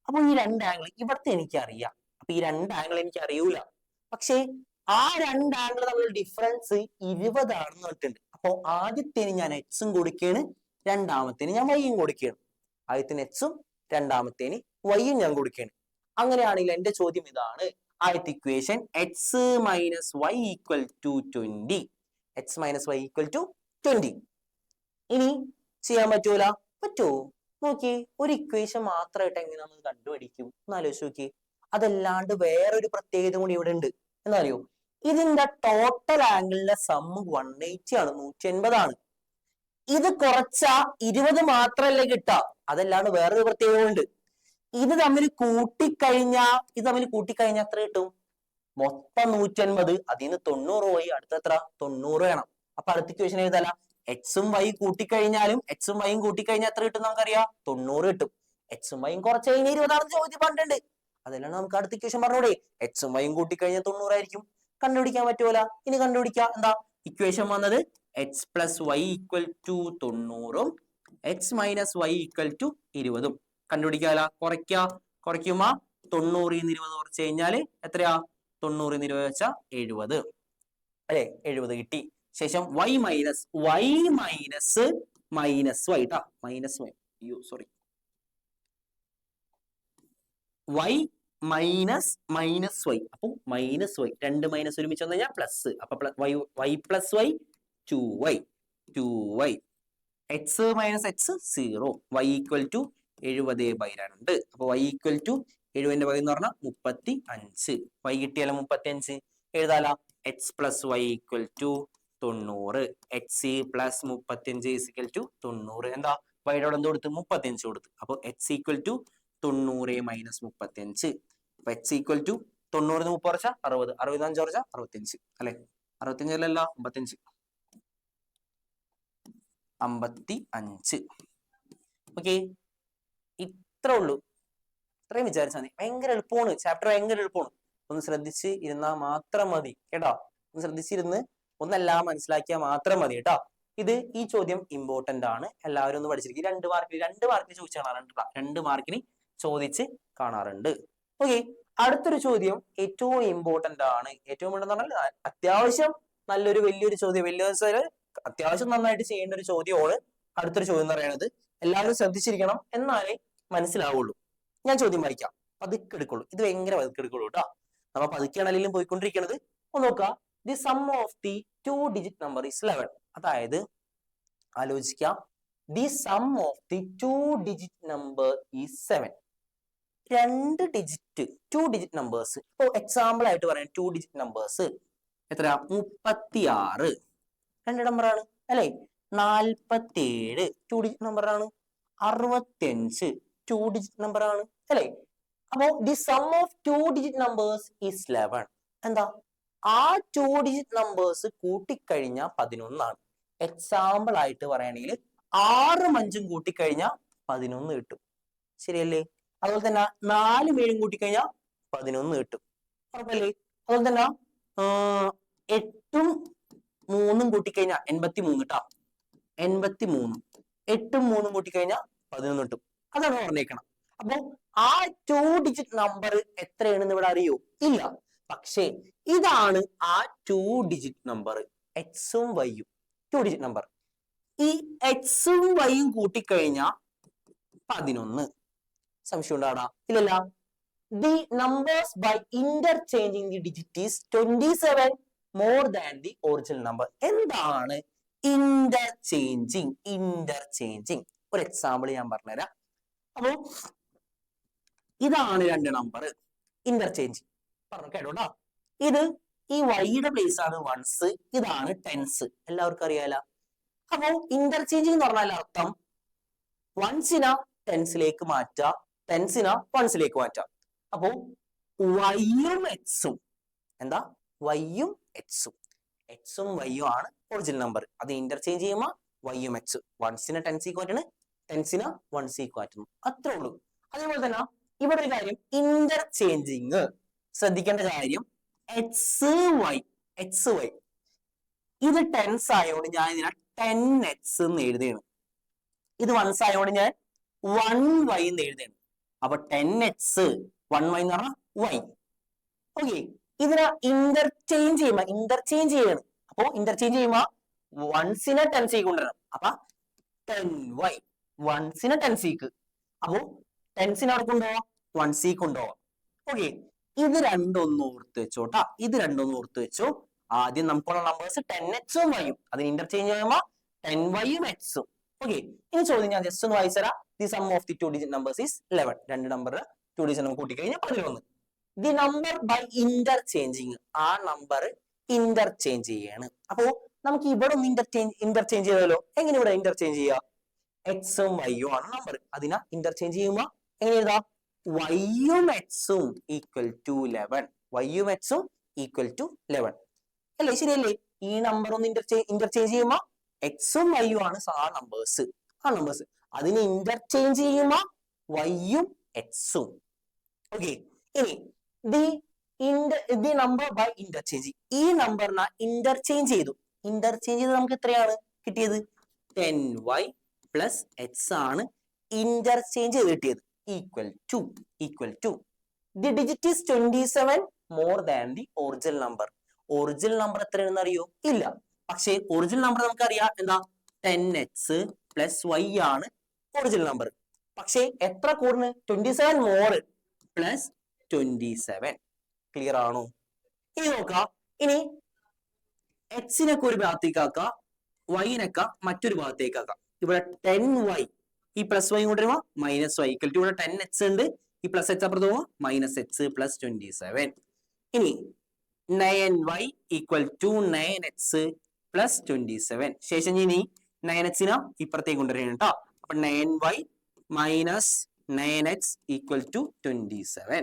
അപ്പൊ ഈ 2 ആംഗിൾ ഇവിടുത്തെ എനിക്കറിയാം. അപ്പൊ ഈ 2 ആംഗിൾ എനിക്ക് അറിയൂല. പക്ഷേ ആ രണ്ട് ആംഗിൾ തമ്മിലുള്ള ഡിഫറൻസ് 20 ആണെന്ന് പറഞ്ഞിട്ടുണ്ട്. അപ്പോ ആദ്യത്തേന് ഞാൻ എക്സും കൊടുക്കുകയാണ്, രണ്ടാമത്തേന് ഞാൻ വൈയും കൊടുക്കുകയാണ്. ആദ്യത്തിന് എക്സും രണ്ടാമത്തേന് വൈയും ഞാൻ കൊടുക്കുകയാണ്. അങ്ങനെയാണെങ്കിൽ എന്റെ ചോദ്യം ഇതാണ്, ആദ്യത്തെ equation x minus y equal to 20. X minus y equal to 20. ഇനി ചെയ്യാൻ പറ്റൂല? പറ്റുമോ? നോക്കി, ഒരു ഇക്വേഷൻ മാത്രമായിട്ട് എങ്ങനെ നമ്മൾ കണ്ടുപിടിക്കും എന്ന് ആലോചിച്ച് നോക്കി. അതല്ലാണ്ട് വേറൊരു പ്രത്യേകത കൂടി ഇവിടെ ഉണ്ട്. എന്താ അറിയോ? ഇതിന്റെ ടോട്ടൽ ആംഗിളിന്റെ സമ്മ് 180 ആണ്, 180 ആണ്. ഇത് കുറച്ചാ 20 മാത്രമല്ലേ കിട്ടാ, അതല്ലാണ്ട് വേറൊരു പ്രത്യേകത ഉണ്ട്. ഇത് തമ്മിൽ കൂട്ടിക്കഴിഞ്ഞാ എത്ര കിട്ടും? മൊത്തം 180, അതിൽ നിന്ന് 90 പോയി, അടുത്ത എത്ര? 90 വേണം. അപ്പൊ അടുത്ത ഇക്വേഷൻ എഴുതാല, എക്സും വൈ കൂട്ടിക്കഴിഞ്ഞാലും എക്സും വൈയും കൂട്ടിക്കഴിഞ്ഞാൽ എത്ര കിട്ടും നമുക്കറിയാം? 90 കിട്ടും. എക്സും വൈയും കുറച്ച് കഴിഞ്ഞാൽ 20 ആണെന്ന് ചോദിച്ചു പറഞ്ഞിട്ടുണ്ട്. അതല്ലാണ്ട് നമുക്ക് അടുത്ത ഇക്വേഷൻ പറഞ്ഞൂടെ? എക്സും വൈയും കൂട്ടിക്കഴിഞ്ഞാൽ 90 ആയിരിക്കും. കണ്ടുപിടിക്കാൻ പറ്റുമല്ല? ഇനി കണ്ടുപിടിക്കാം. എന്താ ഇക്വേഷൻ വന്നത്? X plus y equal to 90ഉം x minus y equal to 20ഉം. കണ്ടുപിടിക്കാല? കുറയ്ക്കുമ്പോ 90 20 കുറച്ച് കഴിഞ്ഞാല് എത്രയാ? 90 20 വെച്ചാ 70 അല്ലെ? 70 കിട്ടി. ശേഷം y മൈനസ് വൈ ട്ടാ, minus y, sorry, y minus y. അപ്പൊ മൈനസ് വൈ, രണ്ട് മൈനസ് ഒരുമിച്ച് വന്നു കഴിഞ്ഞാൽ പ്ലസ്. അപ്പൊ y plus y 2y. X minus x 0. y equal to 70/2. അപ്പൊ y ഈക്വൽ ടു 70 എന്ന് പറഞ്ഞാൽ 35. y കിട്ടിയാലോ 35? എഴുതാല, x plus y equal to 90. X plus 35 equal to 90. എന്താ വൈയുടെ എന്ത് കൊടുത്ത്? 35 കൊടുത്ത്. അപ്പൊ എക്സ് ഈക്വൽ ടു 90 മൈനസ് 35. അപ്പൊ എക്സ് ഈക്വൽ ടു 90 30 കുറച്ചാ 60, 65 കുറച്ചാ 65 അല്ലെ? 65 അല്ലല്ലോ, 55. ഓക്കെ, ഇത്ര ഉള്ളൂ. ഇത്രയും വിചാരിച്ചാൽ മതി. ഭയങ്കര എളുപ്പമാണ്, ചാപ്റ്റർ ഭയങ്കര എളുപ്പമാണ്. ഒന്ന് ശ്രദ്ധിച്ച് ഇരുന്നാൽ മാത്രം മതി കേട്ടോ. ഒന്ന് ശ്രദ്ധിച്ചിരുന്ന് ഒന്നെല്ലാം മനസ്സിലാക്കിയാൽ മാത്രം മതി കേട്ടോ. ഈ ചോദ്യം ഇമ്പോർട്ടന്റ് ആണ്, എല്ലാവരും ഒന്ന് പഠിച്ചിരിക്കും. 2 മാർക്കിന് ചോദിച്ചു കാണാറുണ്ട്. 2 മാർക്കിന് ചോദിച്ച് കാണാറുണ്ട്. ഓക്കെ, അടുത്തൊരു ചോദ്യം ഏറ്റവും ഇമ്പോർട്ടന്റ് ആണ്. ഏറ്റവും ഇമ്പോർട്ടന്റ് എന്ന് പറഞ്ഞാൽ അത്യാവശ്യം നല്ലൊരു വലിയൊരു ചോദ്യം, അത്യാവശ്യം നന്നായിട്ട് ചെയ്യേണ്ട ഒരു ചോദ്യമാണ് അടുത്തൊരു ചോദ്യം എന്ന് പറയുന്നത്. എല്ലാവരും ശ്രദ്ധിച്ചിരിക്കണം, എന്നാലേ മനസ്സിലാവുള്ളൂ. ഞാൻ ചോദ്യം വായിക്കാം, പതുക്കെ എടുക്കുള്ളൂ. ഇത് ഭയങ്കര പതുക്കെ എടുക്കുള്ളൂ കേട്ടോ. നമ്മ പതുക്കെയാണെങ്കിലും പോയിക്കൊണ്ടിരിക്കുന്നത്. ഒന്ന് നോക്കുക, the sum of the 2 digit number is 11. അതായത് ആലോചിക്കാം, the sum of the 2 digit number is 7. 2 digit 2 digit numbers. ഇപ്പൊ എക്സാമ്പിൾ ആയിട്ട് പറയാം, 2 ഡിജിറ്റ് നമ്പേഴ്സ് എത്ര? 36 2 നമ്പറാണ് അല്ലെ? 47 2 ഡിജിറ്റ് നമ്പറാണ്. 65 2 ഡിജിറ്റ് നമ്പറാണ് അല്ലെ? അപ്പോ the sum of 2 digit numbers is 11. എന്താ? ആ 2 ഡിജിറ്റ് നമ്പേഴ്സ് കൂട്ടിക്കഴിഞ്ഞാൽ 11 ആണ്. എക്സാമ്പിൾ ആയിട്ട് പറയുകയാണെങ്കിൽ 6 5 കൂട്ടിക്കഴിഞ്ഞാൽ 11 കിട്ടും. ശരിയല്ലേ? അതുപോലെ തന്നെ 4 7 കൂട്ടിക്കഴിഞ്ഞാൽ 11 കിട്ടും. ഉറപ്പല്ലേ? അതുപോലെ തന്നെ 8 3 കൂട്ടിക്കഴിഞ്ഞാൽ 83 കേട്ടോ. 83 8 3 കൂട്ടിക്കഴിഞ്ഞാൽ 11 കിട്ടും. അതാണ് പറഞ്ഞേക്കണം. അപ്പൊ ആ 2 ഡിജിറ്റ് നമ്പർ എത്രയാണെന്ന് ഇവിടെ അറിയോ? ഇല്ല. പക്ഷേ ഇതാണ് ആ 2 ഡിജിറ്റ് നമ്പർ, എക്സും വൈയും. 2 ഡിജിറ്റ് നമ്പർ. ഈ എക്സും വൈയും കൂട്ടിക്കഴിഞ്ഞാൽ 11. സംശയം ഉണ്ടാടാ? ഇല്ലല്ല. The numbers by interchanging the digit is 27 more than the original number. എന്താണ് ഇന്റർചേഞ്ചിങ്? ഒരു എക്സാമ്പിൾ ഞാൻ പറഞ്ഞുതരാം. അപ്പോ ഇതാണ് 2 നമ്പർ, ഇന്റർചേഞ്ച് പറഞ്ഞു കേട്ടോട്ടോ. ഈ വൈയുടെ പ്ലേസ് ആണ് വൺസ്, ഇതാണ് ടെൻസ്. എല്ലാവർക്കും അറിയാലോ. അപ്പോ ഇന്റർചേഞ്ചിങ് എന്ന് പറഞ്ഞാൽ അർത്ഥം വൺസിനെ ടെൻസിലേക്ക് മാറ്റാം, ടെൻസിനെ വൺസിലേക്ക് മാറ്റാം. അപ്പോ വൈയും എക്സും, എന്താ? വൈയും എക്സും വൈയും ആണ് ഒറിജിനൽ നമ്പർ. അത് ഇന്റർചേഞ്ച് ചെയ്യുമ്പോൾ വൈയും എക്സ്, വൺസിനെ ടെൻസിലേക്ക് മാറ്റാണ്, ടെൻസിനെ വൺസിലേക്ക് മാറ്റുന്നു. അത്രേ ഉള്ളൂ. അതേപോലെ തന്നെ ഇവിടെ ഒരു കാര്യം, ഇന്റർചേഞ്ചിങ് ശ്രദ്ധിക്കേണ്ട കാര്യം, എക്സ് വൈ ഇത് ടെൻസ് ആയതുകൊണ്ട് ഞാൻ ഇതിനെ 10x എന്ന് എഴുതുകയാണ്. ഇത് വൺസ് ആയതുകൊണ്ട് ഞാൻ 1y എന്ന് എഴുതുകയാണ്. അപ്പൊ 10x 1y എന്ന് പറഞ്ഞാൽ y. ഓക്കെ, ഇതിനെ ഇന്റർചേഞ്ച് ചെയ്യണം. അപ്പോ ഇന്റർചേഞ്ച് ചെയ്യുമ്പോ വൺസിനെ 10c കൊണ്ടുവരണം. അപ്പൊ 10y വൺസിനെ 10c. അപ്പോ 10c അവിടെ കൊണ്ടുപോവാം, 1c കൊണ്ടുപോവാം. ഓക്കെ, ഇത് രണ്ടൊന്നും ഓർത്ത് വെച്ചോട്ടാ. ഇത് രണ്ടൊന്നും ഓർത്ത് വെച്ചോ. ആദ്യം നമുക്കുള്ള നമ്പേഴ്സ് 10x ഉം y ഉം. അതിന് ഇന്റർചേഞ്ച് ചെയ്യുമ്പോ 10y ഉം x ഉം. ഓക്കെ, ഇനി ചോദ്യം ഞാൻ ജസ്റ്റ് ഒന്ന് വായിച്ചുതരാം. The sum of the 2 digit numbers is 11. രണ്ട് നമ്പർ 2 ഡിജിറ്റ് നമുക്ക് കൂട്ടിക്കഴിഞ്ഞാൽ 11. ദി നമ്പർ ബൈ ഇന്റർചേഞ്ചിങ്, ആ നമ്പർ ഇന്റർചേഞ്ച് ചെയ്യാണ്. അപ്പോ നമുക്ക് ഇവിടെ ഒന്ന് ഇന്റർചേഞ്ച് ചെയ്താലോ? എങ്ങനെ ഇവിടെ ഇന്റർചേഞ്ച് ചെയ്യാം? എക്സും വൈയും ആണ് നമ്പർ. അതിനെ ഇന്റർചേഞ്ച് ചെയ്യുമ്പോ എങ്ങനെ എഴുതാം? വൈയും എക്സും ഈക്വൽ ടു 11. വൈയും എക്സും ഈക്വൽ ടു 11 അല്ലേ? ശരിയല്ലേ? ഈ നമ്പർ ഒന്ന് ഇന്റർചേഞ്ച് ചെയ്യുമ്പോ എക്സും വൈയും ആണ് ആ നമ്പേഴ്സ്. അതിനെ ഇന്റർചേഞ്ച് ചെയ്യുമ്പോ വൈയും എക്സും. ഓക്കെ, ഇനി ദി നമ്പർ ബൈ ഇന്റർചേഞ്ച്, ഈ നമ്പറിനെ ഇന്റർചേഞ്ച് ചെയ്തു. നമുക്ക് എത്രയാണ് കിട്ടിയത്? 10y പ്ലസ് എക്സ് ആണ് ഇന്റർചേഞ്ച് ചെയ്ത് കിട്ടിയത്. Equal to the digit is 27 more than the original number. Original number എത്രയാണെന്ന് അറിയോ? ഇല്ല. പക്ഷേ ഒറിജിനൽ നമ്പർ നമുക്കറിയാം, എന്താ? 10x പ്ലസ് y ആണ് ഒറിജിനൽ നമ്പർ. പക്ഷേ എത്ര കൂടുന്നു? 27 മോർ പ്ലസ് 27. ക്ലിയർ ആണോ? ഇനി നോക്കാം. ഇനി എക്സിനൊക്കെ ഒരു ഭാഗത്തേക്കാക്കാം, വൈനൊക്കെ മറ്റൊരു ഭാഗത്തേക്കാക്കാം. ഇവിടെ 10y, ഈ പ്ലസ് വൈ കൊണ്ട് വരുമ്പോ മൈനസ് വൈ ഈക്വൽ ടു, ഇവിടെ 10x ഉണ്ട്, ഈ പ്ലസ് എച്ച് അപ്പുറത്ത് പോകുമ്പോ മൈനസ് എച്ച് പ്ലസ് 27. ഇനി 9y equal to 9x plus 27. ശേഷം ഇനി 9x ഇപ്പുറത്തേക്ക് കൊണ്ടുവരികയാണ് കേട്ടോ. അപ്പൊ 9y minus 9x equal to 27.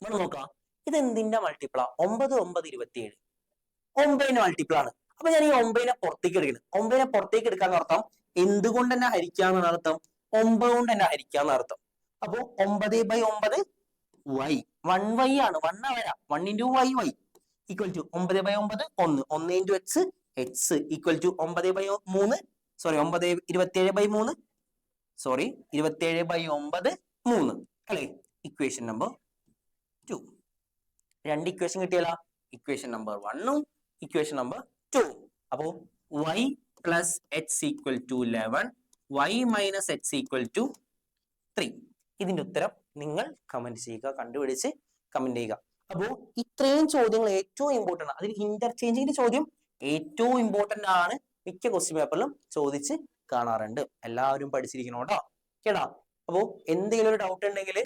നമ്മൾ നോക്കാം, ഇത് എന്തിന്റെ മൾട്ടിപ്പിളാ? 9 9 27. 9ന്റെ മൾട്ടിപ്പിൾ ആണ്. അപ്പൊ ഞാൻ ഈ 9നെ പുറത്തേക്ക് എടുക്കണം. 9നെ പുറത്തേക്ക് എടുക്കാന്ന് അർത്ഥം എന്തുകൊണ്ട് തന്നെ ഹരിക്കാന്നാണ് അർത്ഥം? 9 കൊണ്ട് തന്നെ ഹരിക്കാന്ന് അർത്ഥം. അപ്പൊ 9/9 y, 1y ആണ്. 1 വരാം. 1 into y equal to 9/9 1. 1 into x equal to 9/3. Sorry 27/3. Sorry 27/9 3 അല്ലെ? Equation number 2. രണ്ട് ഇക്വേഷൻ കിട്ടിയല്ല. ഇക്വേഷൻ നമ്പർ 1ഉം ഇക്വേഷൻ നമ്പർ 2. അപ്പോ y plus x equal to 11, y minus x equal to 3. ഇതിന്റെ ഉത്തരം നിങ്ങൾ കമന്റ് ചെയ്യുക, കണ്ടുപിടിച്ച് കമന്റ് ചെയ്യുക. അപ്പോ ഇത്രയും ചോദ്യങ്ങൾ ഏറ്റവും ഇമ്പോർട്ടന്റ് ആണ്. അതിൽ ഇന്റർചേഞ്ചിന്റെ ചോദ്യം ഏറ്റവും ഇമ്പോർട്ടന്റ് ആണ്. മിക്ക ക്വസ്റ്റ്യൻ പേപ്പറിലും ചോദിച്ച് കാണാറുണ്ട്. എല്ലാവരും പഠിച്ചിരിക്കണം കേട്ടോ. കേടാ. അപ്പോ എന്തെങ്കിലും ഒരു ഡൗട്ട് ഉണ്ടെങ്കിൽ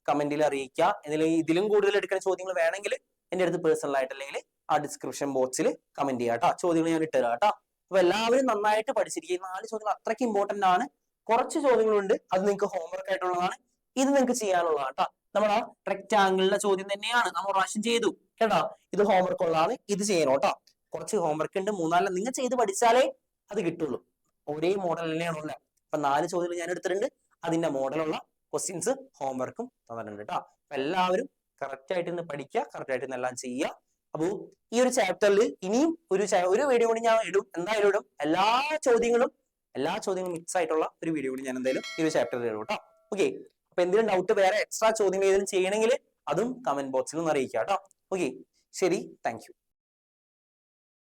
കമന്റിൽ അറിയിക്കുക. എന്തെങ്കിലും ഇതിലും കൂടുതൽ എടുക്കുന്ന ചോദ്യങ്ങൾ വേണമെങ്കിൽ എന്റെ അടുത്ത് പേഴ്സണൽ ആയിട്ട് അല്ലെങ്കിൽ ആ ഡിസ്ക്രിപ്ഷൻ ബോക്സിൽ കമന്റ് ചെയ്യാം കേട്ടോ. ചോദ്യങ്ങൾ ഞാൻ ഇട്ടുതരാം കേട്ടോ. അപ്പൊ എല്ലാവരും നന്നായിട്ട് പഠിച്ചിരിക്കുക. 4 ചോദ്യങ്ങൾ അത്രയ്ക്ക് ഇമ്പോർട്ടന്റ് ആണ്. കുറച്ച് ചോദ്യങ്ങളുണ്ട്, അത് നിങ്ങൾക്ക് ഹോംവർക്ക് ആയിട്ടുള്ളതാണ്. ഇത് നിങ്ങൾക്ക് ചെയ്യാനുള്ളതാണ് കേട്ടോ. നമ്മുടെ റെക്ടാങ്കിളിലെ ചോദ്യം തന്നെയാണ് നമ്മൾ പ്രാവശ്യം ചെയ്തു കേട്ടോ. ഇത് ഹോംവർക്ക് ഉള്ളതാണ്, ഇത് ചെയ്യണം കേട്ടോ. കുറച്ച് ഹോംവർക്ക് ഉണ്ട്, 3-4 നിങ്ങൾ ചെയ്ത് പഠിച്ചാലേ അത് കിട്ടുള്ളൂ. ഒരേ മോഡൽ തന്നെയാണുള്ളത്. അപ്പൊ 4 ചോദ്യങ്ങൾ ഞാൻ എടുത്തിട്ടുണ്ട്. അതിന്റെ മോഡലുള്ള ക്വസ്റ്റ്യൻസ് ഹോംവർക്കും തന്നിട്ടുണ്ട് കേട്ടോ. അപ്പൊ എല്ലാവരും കറക്റ്റ് ആയിട്ട് ഇന്ന് പഠിക്കുക, കറക്റ്റ് ആയിട്ട് എല്ലാം ചെയ്യുക. അപ്പോ ഈ ഒരു ചാപ്റ്ററിൽ ഇനിയും ഒരു വീഡിയോ കൂടി ഞാൻ എന്തായാലും ഇടും. എല്ലാ ചോദ്യങ്ങളും മിക്സ് ആയിട്ടുള്ള ഒരു വീഡിയോ കൂടി ഞാൻ എന്തായാലും ഈ ഒരു ചാപ്റ്ററിൽ ഇടും കേട്ടോ. ഓക്കെ, അപ്പൊ എന്തെങ്കിലും ഡൗട്ട് വേറെ എക്സ്ട്രാ ചോദ്യങ്ങൾ ഏതെങ്കിലും ചെയ്യണമെങ്കിൽ അതും കമന്റ് ബോക്സിൽ ഒന്ന് അറിയിക്കാം കേട്ടോ. ഓക്കെ, ശരി, താങ്ക് യു.